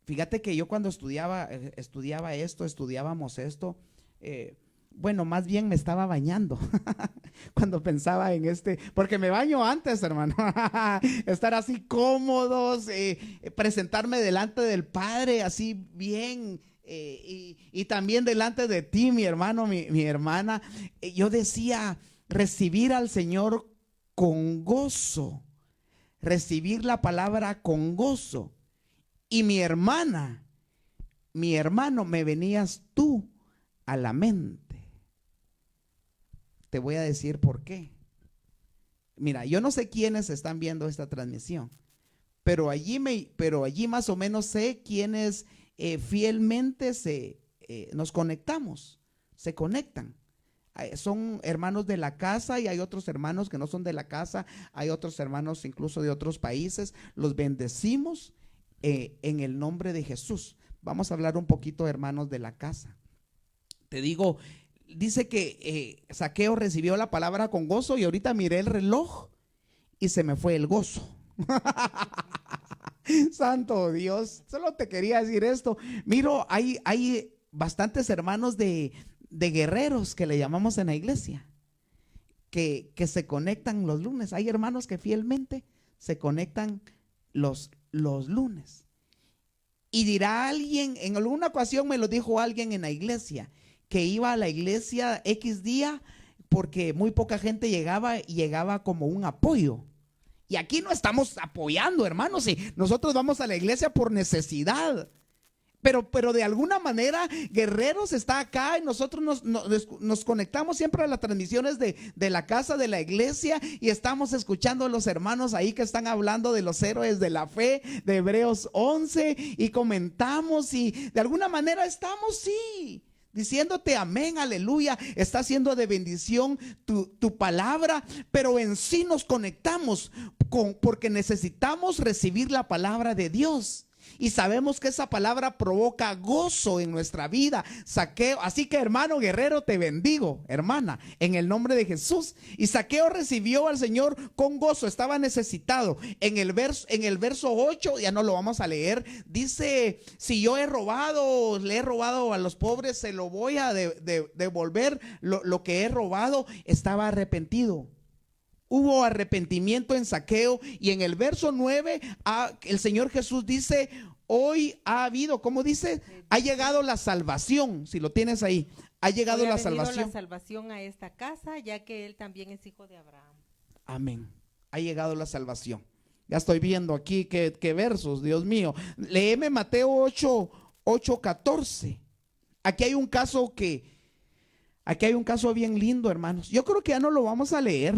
Fíjate que yo cuando estudiábamos esto, bueno, más bien me estaba bañando cuando pensaba en porque me baño antes, hermano. Estar así cómodos, presentarme delante del Padre así bien, y también delante de ti, mi hermano, mi hermana. Yo decía, recibir al Señor con gozo, recibir la palabra con gozo. Y mi hermano, me venías tú a la mente. Te voy a decir por qué. Mira, yo no sé quiénes están viendo esta transmisión, pero allí más o menos sé quiénes fielmente nos conectamos, se conectan. Son hermanos de la casa y hay otros hermanos que no son de la casa, hay otros hermanos incluso de otros países. Los bendecimos en el nombre de Jesús. Vamos a hablar un poquito, hermanos, de la casa. Te digo, dice que Zaqueo recibió la palabra con gozo, y ahorita miré el reloj y se me fue el gozo. Santo Dios, solo te quería decir esto. Miro, hay bastantes hermanos de guerreros que le llamamos en la iglesia, que se conectan los lunes. Hay hermanos que fielmente se conectan los lunes. Y dirá alguien, en alguna ocasión me lo dijo alguien en la iglesia, que iba a la iglesia X día porque muy poca gente llegaba y llegaba como un apoyo. Y aquí no estamos apoyando, hermanos, y nosotros vamos a la iglesia por necesidad. Pero de alguna manera Guerreros está acá y nosotros nos conectamos siempre a las transmisiones de la casa de la iglesia, y estamos escuchando a los hermanos ahí que están hablando de los héroes de la fe, de Hebreos 11, y comentamos, y de alguna manera estamos, sí, diciéndote amén, aleluya. Está siendo de bendición tu palabra, pero en sí nos conectamos porque necesitamos recibir la palabra de Dios. Y sabemos que esa palabra provoca gozo en nuestra vida. Zaqueo, así que hermano guerrero, te bendigo, hermana, en el nombre de Jesús. Y Zaqueo recibió al Señor con gozo, estaba necesitado. En el verso 8, ya no lo vamos a leer, dice: si yo le he robado a los pobres, se lo voy a devolver lo que he robado. Estaba arrepentido. Hubo arrepentimiento en Zaqueo. Y en el verso 9, el Señor Jesús dice: hoy ha habido, ¿cómo dice? Ha llegado la salvación. Si lo tienes ahí, ha llegado la salvación. La salvación a esta casa, ya que él también es hijo de Abraham. Amén. Ha llegado la salvación. Ya estoy viendo aquí qué versos, Dios mío. Léeme Mateo 8:14. Aquí hay un caso bien lindo, hermanos. Yo creo que ya no lo vamos a leer.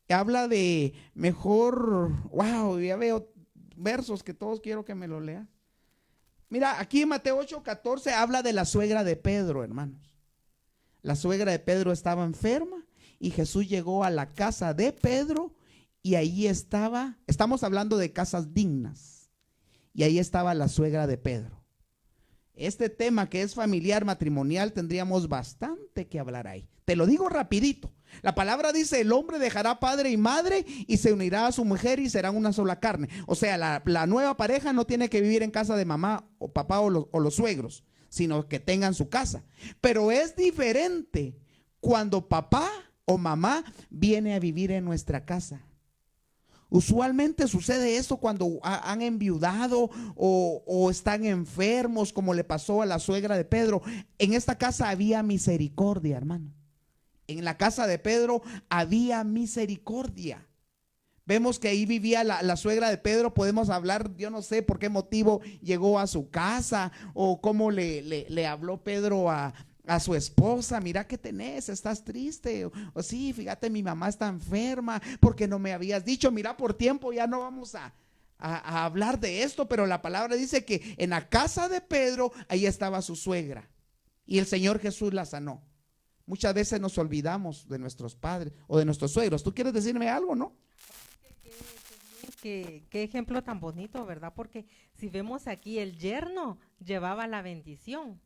Habla de mejor, wow, ya veo versos que todos quiero que me lo lean. Mira, aquí en Mateo 8:14 habla de la suegra de Pedro, hermanos. La suegra de Pedro estaba enferma y Jesús llegó a la casa de Pedro y ahí estaba, estamos hablando de casas dignas, y ahí estaba la suegra de Pedro. Este tema que es familiar, matrimonial, tendríamos bastante que hablar ahí. Te lo digo rapidito. La palabra dice: el hombre dejará padre y madre y se unirá a su mujer y serán una sola carne. O sea, la nueva pareja no tiene que vivir en casa de mamá o papá o los suegros, sino que tengan su casa. Pero es diferente cuando papá o mamá viene a vivir en nuestra casa. Usualmente sucede eso cuando han enviudado o están enfermos, como le pasó a la suegra de Pedro. En esta casa había misericordia, hermano. En la casa de Pedro había misericordia. Vemos que ahí vivía la suegra de Pedro. Podemos hablar, yo no sé por qué motivo llegó a su casa o cómo le habló Pedro a su esposa: mira que tenés, estás triste, o sí, fíjate, mi mamá está enferma, porque no me habías dicho. Mira, por tiempo ya no vamos a hablar de esto, pero la palabra dice que en la casa de Pedro, ahí estaba su suegra, y el Señor Jesús la sanó. Muchas veces nos olvidamos de nuestros padres o de nuestros suegros. ¿Tú quieres decirme algo, no? Qué ejemplo tan bonito, ¿verdad? Porque si vemos aquí, el yerno llevaba la bendición,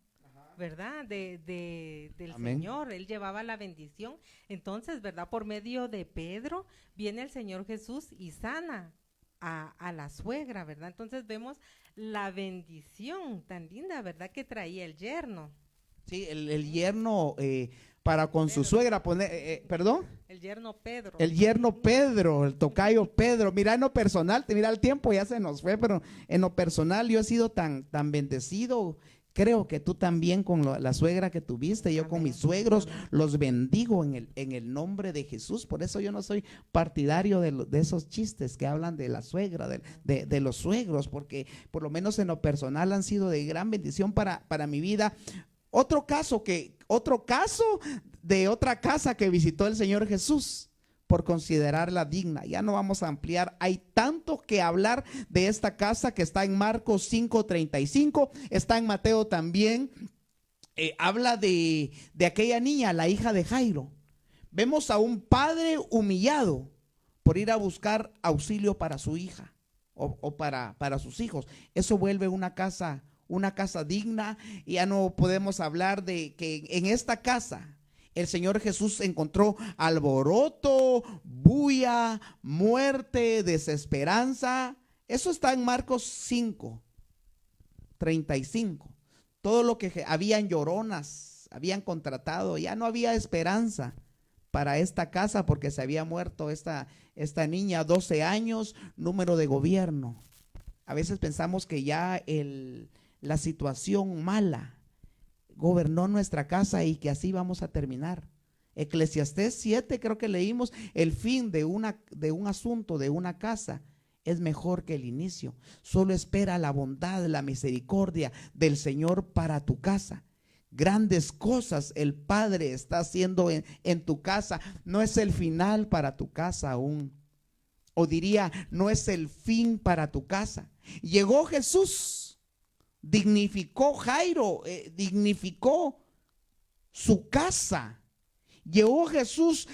¿verdad? Del Amén. Señor, él llevaba la bendición. Entonces, ¿verdad? Por medio de Pedro viene el Señor Jesús y sana a la suegra, ¿verdad? Entonces vemos la bendición tan linda, ¿verdad? Que traía el yerno. Sí, el yerno para con su suegra, perdón. El yerno Pedro. El yerno Pedro, el tocayo Pedro. Mira, en lo personal, mira, el tiempo ya se nos fue, pero en lo personal yo he sido tan bendecido. Creo que tú también con la suegra que tuviste. Yo con mis suegros los bendigo en el nombre de Jesús. Por eso yo no soy partidario de esos chistes que hablan de la suegra, de los suegros, porque por lo menos en lo personal han sido de gran bendición para mi vida. Otro caso de otra casa que visitó el Señor Jesús por considerarla digna. Ya no vamos a ampliar. Hay tanto que hablar de esta casa, que está en Marcos 5:35, está en Mateo también. Habla de aquella niña, la hija de Jairo. Vemos a un padre humillado por ir a buscar auxilio para su hija o para sus hijos. Eso vuelve una casa digna. Y ya no podemos hablar de que en esta casa el Señor Jesús encontró alboroto, bulla, muerte, desesperanza. Eso está en Marcos 5:35. Todo lo que habían lloronas, habían contratado, ya no había esperanza para esta casa, porque se había muerto esta niña, 12 años, número de gobierno. A veces pensamos que ya la situación mala gobernó nuestra casa y que así vamos a terminar. Eclesiastés 7, creo que leímos: el fin de un asunto, de una casa, es mejor que el inicio. Solo espera la bondad, la misericordia del Señor para tu casa. Grandes cosas el Padre está haciendo en tu casa. No es el final para tu casa aún. O diría, no es el fin para tu casa. Llegó Jesús, dignificó Jairo, dignificó su casa. Llegó Jesús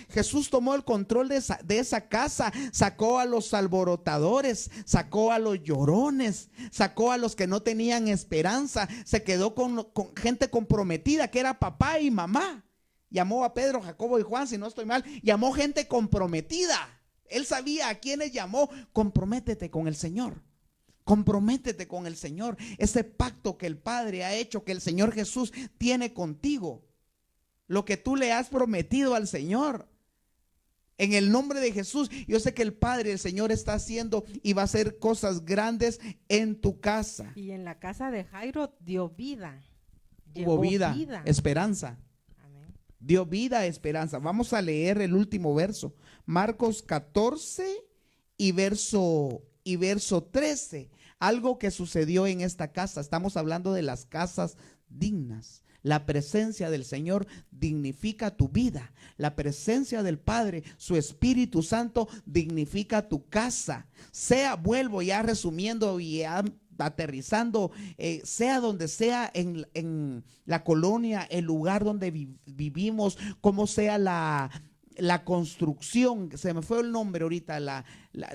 tomó el control de esa casa, sacó a los alborotadores, sacó a los llorones, sacó a los que no tenían esperanza, se quedó con gente comprometida, que era papá y mamá. Llamó a Pedro, Jacobo y Juan, si no estoy mal, llamó gente comprometida. Él sabía a quiénes llamó. Comprométete con el Señor. Comprométete con el Señor. Ese pacto que el Padre ha hecho, que el Señor Jesús tiene contigo. Lo que tú le has prometido al Señor. En el nombre de Jesús, yo sé que el Padre, el Señor, está haciendo y va a hacer cosas grandes en tu casa. Y en la casa de Jairo dio vida. Hubo vida, esperanza. Amén. Dio vida, esperanza. Vamos a leer el último verso. Marcos 14 y verso 13. Algo que sucedió en esta casa. Estamos hablando de las casas dignas. La presencia del Señor dignifica tu vida. La presencia del Padre, su Espíritu Santo, dignifica tu casa. Vuelvo ya resumiendo y ya aterrizando, sea donde sea, en la colonia, el lugar donde vivimos, como sea la construcción, se me fue el nombre ahorita,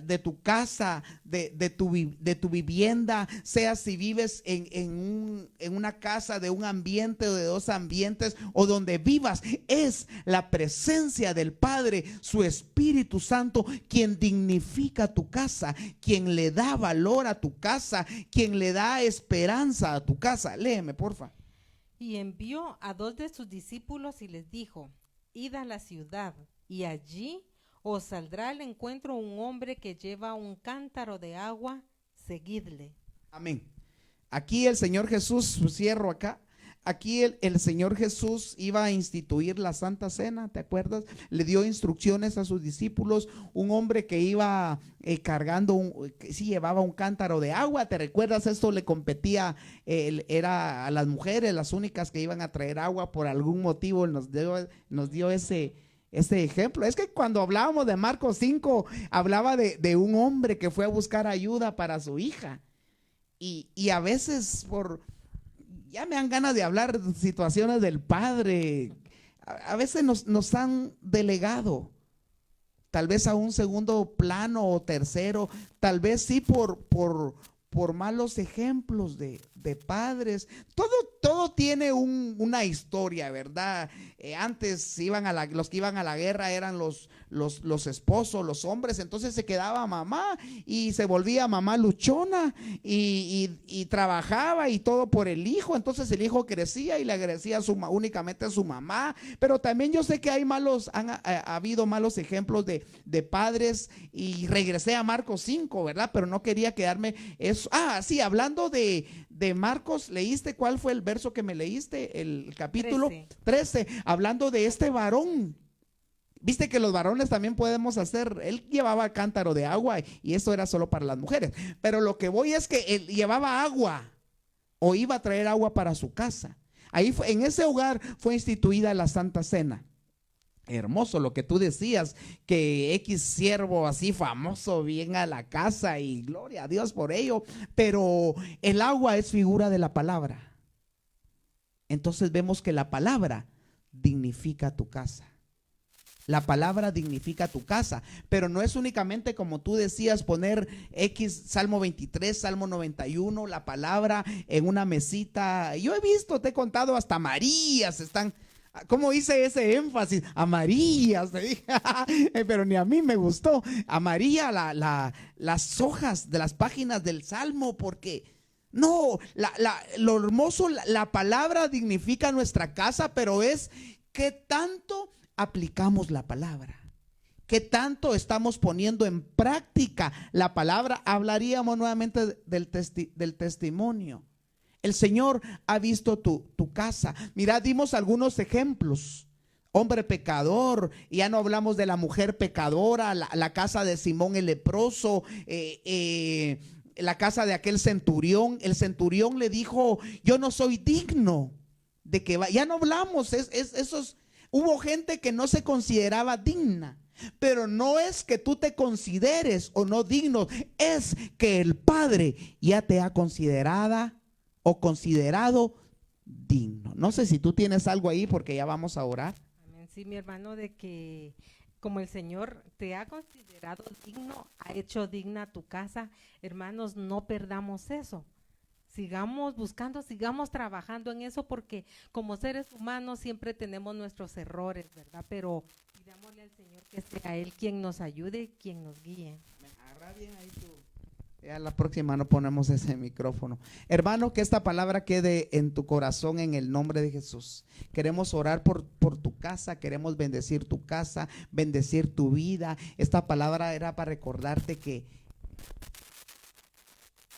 de tu casa, de tu vivienda, sea si vives en una casa de un ambiente o de dos ambientes o donde vivas, es la presencia del Padre, su Espíritu Santo, quien dignifica tu casa, quien le da valor a tu casa, quien le da esperanza a tu casa. Léeme, porfa. Y envió a 2 de sus discípulos y les dijo: id a la ciudad, y allí os saldrá al encuentro un hombre que lleva un cántaro de agua, seguidle. Amén. Aquí el Señor Jesús, cierro acá. Aquí el Señor Jesús iba a instituir la Santa Cena, ¿te acuerdas? Le dio instrucciones a sus discípulos, un hombre que iba cargando, que sí llevaba un cántaro de agua, ¿te recuerdas? Esto le competía, era a las mujeres, las únicas que iban a traer agua por algún motivo, nos dio ese ejemplo. Es que cuando hablábamos de Marcos 5, hablaba de un hombre que fue a buscar ayuda para su hija, y a veces ya me dan ganas de hablar de situaciones del Padre. A veces nos han delegado, tal vez a un segundo plano o tercero, tal vez sí por malos ejemplos de padres. Todo tiene una historia, ¿verdad? Antes los que iban a la guerra eran los esposos, los hombres, entonces se quedaba mamá y se volvía mamá luchona y trabajaba y todo por el hijo, entonces el hijo crecía y le agradecía únicamente a su mamá. Pero también yo sé que ha habido malos ejemplos de padres, y regresé a Marcos 5, ¿verdad? Pero no quería quedarme eso. Sí, hablando de Marcos, ¿leíste cuál fue el verso que me leíste? El capítulo 13, hablando de este varón. Viste que los varones también podemos hacer. Él llevaba cántaro de agua y eso era solo para las mujeres, pero lo que voy es que él llevaba agua o iba a traer agua para su casa. Ahí en ese hogar fue instituida la Santa Cena. Hermoso lo que tú decías, que X siervo así famoso viene a la casa y gloria a Dios por ello, pero el agua es figura de la palabra. Entonces vemos que la palabra dignifica tu casa. La palabra dignifica tu casa, pero no es únicamente, como tú decías, poner X, Salmo 23, Salmo 91, la palabra en una mesita. Yo he visto, te he contado, hasta Marías están. ¿Cómo hice ese énfasis? A María, pero ni a mí me gustó. A María las hojas de las páginas del Salmo, porque no, lo hermoso, la palabra dignifica nuestra casa, pero es que tanto aplicamos la palabra, que tanto estamos poniendo en práctica la palabra. Hablaríamos nuevamente del testimonio. El Señor ha visto tu casa. Mira, dimos algunos ejemplos. Hombre pecador, ya no hablamos de la mujer pecadora, la casa de Simón el leproso, la casa de aquel centurión. El centurión le dijo: yo no soy digno de que vaya. Ya no hablamos, hubo gente que no se consideraba digna. Pero no es que tú te consideres o no digno, es que el Padre ya te ha considerado digno. No sé si tú tienes algo ahí, porque ya vamos a orar. Amén. Sí, mi hermano, de que como el Señor te ha considerado digno, ha hecho digna tu casa. Hermanos, no perdamos eso. Sigamos buscando, sigamos trabajando en eso, porque como seres humanos siempre tenemos nuestros errores, ¿verdad? Pero pidámosle al Señor que sea Él quien nos ayude, quien nos guíe. Me agarra bien ahí tú. Ya la próxima no ponemos ese micrófono. Hermano, que esta palabra quede en tu corazón en el nombre de Jesús. Queremos orar por tu casa, queremos bendecir tu casa, bendecir tu vida. Esta palabra era para recordarte que...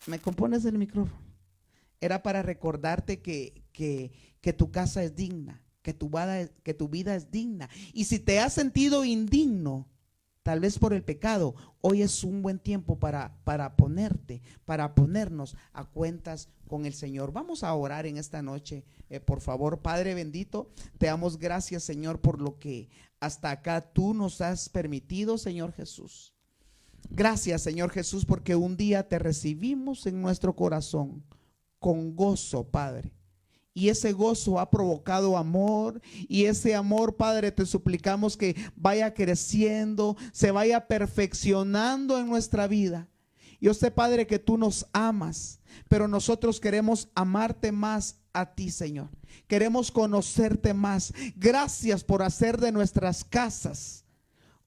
¿Me compones el micrófono? Era para recordarte que tu casa es digna, que tu vida es digna. Y si te has sentido indigno, tal vez por el pecado, hoy es un buen tiempo para ponernos a cuentas con el Señor. Vamos a orar en esta noche, por favor. Padre bendito, te damos gracias, Señor, por lo que hasta acá tú nos has permitido, Señor Jesús. Gracias, Señor Jesús, porque un día te recibimos en nuestro corazón con gozo, Padre. Y ese gozo ha provocado amor, y ese amor, Padre, te suplicamos que vaya creciendo, se vaya perfeccionando en nuestra vida. Yo sé, Padre, que tú nos amas, pero nosotros queremos amarte más a ti, Señor. Queremos conocerte más. Gracias por hacer de nuestras casas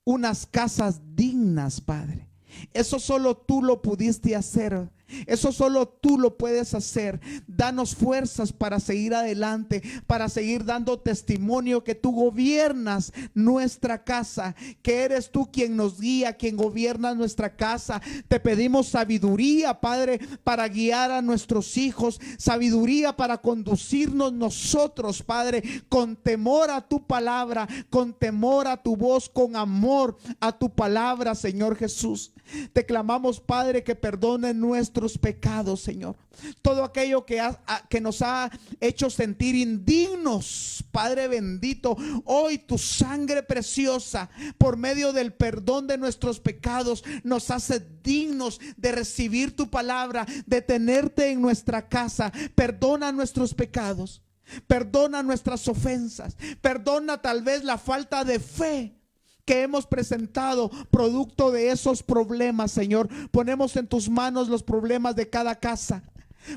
unas casas dignas, Padre. Eso solo tú lo pudiste hacer. Eso solo tú lo puedes hacer. Danos fuerzas para seguir adelante, para seguir dando testimonio que tú gobiernas nuestra casa, que eres tú quien nos guía, quien gobierna nuestra casa. Te pedimos sabiduría, Padre, para guiar a nuestros hijos, sabiduría para conducirnos nosotros, Padre, con temor a tu palabra, con temor a tu voz, con amor a tu palabra, Señor Jesús. Te clamamos, Padre, que perdone nuestros pecados, Señor. Todo aquello que nos ha hecho sentir indignos, Padre bendito, hoy tu sangre preciosa, por medio del perdón de nuestros pecados, nos hace dignos de recibir tu palabra, de tenerte en nuestra casa. Perdona nuestros pecados, perdona nuestras ofensas, perdona tal vez la falta de fe que hemos presentado producto de esos problemas, Señor. Ponemos en tus manos los problemas de cada casa.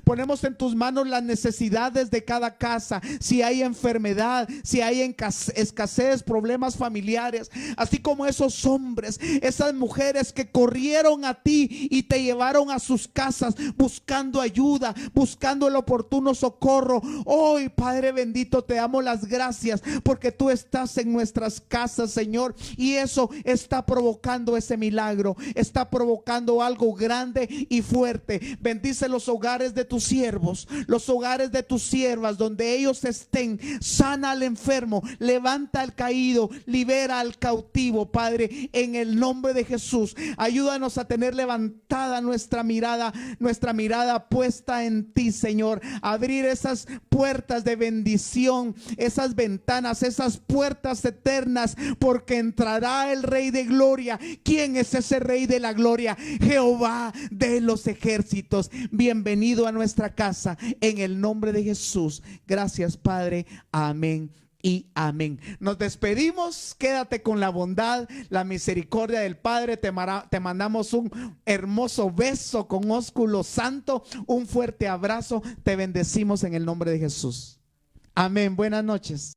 Ponemos en tus manos las necesidades de cada casa. Si hay enfermedad, si hay escasez, problemas familiares, así como esos hombres, esas mujeres que corrieron a ti y te llevaron a sus casas buscando ayuda, buscando el oportuno socorro. Hoy, Padre bendito, te damos las gracias porque tú estás en nuestras casas, Señor, y eso está provocando ese milagro, está provocando algo grande y fuerte. Bendice los hogares de tus siervos, los hogares de tus siervas, donde ellos estén. Sana al enfermo, levanta al caído, libera al cautivo, Padre, en el nombre de Jesús. Ayúdanos a tener levantada nuestra mirada puesta en ti, Señor. Abrir esas puertas de bendición, esas ventanas, esas puertas eternas, porque entrará el Rey de Gloria. ¿Quién es ese Rey de la Gloria? Jehová de los ejércitos. Bienvenido a nuestra casa en el nombre de Jesús. Gracias, Padre. Amén y amén. Nos despedimos. Quédate con la bondad, la misericordia del Padre. Te mandamos un hermoso beso con ósculo santo, un fuerte abrazo. Te bendecimos en el nombre de Jesús. Amén. Buenas noches.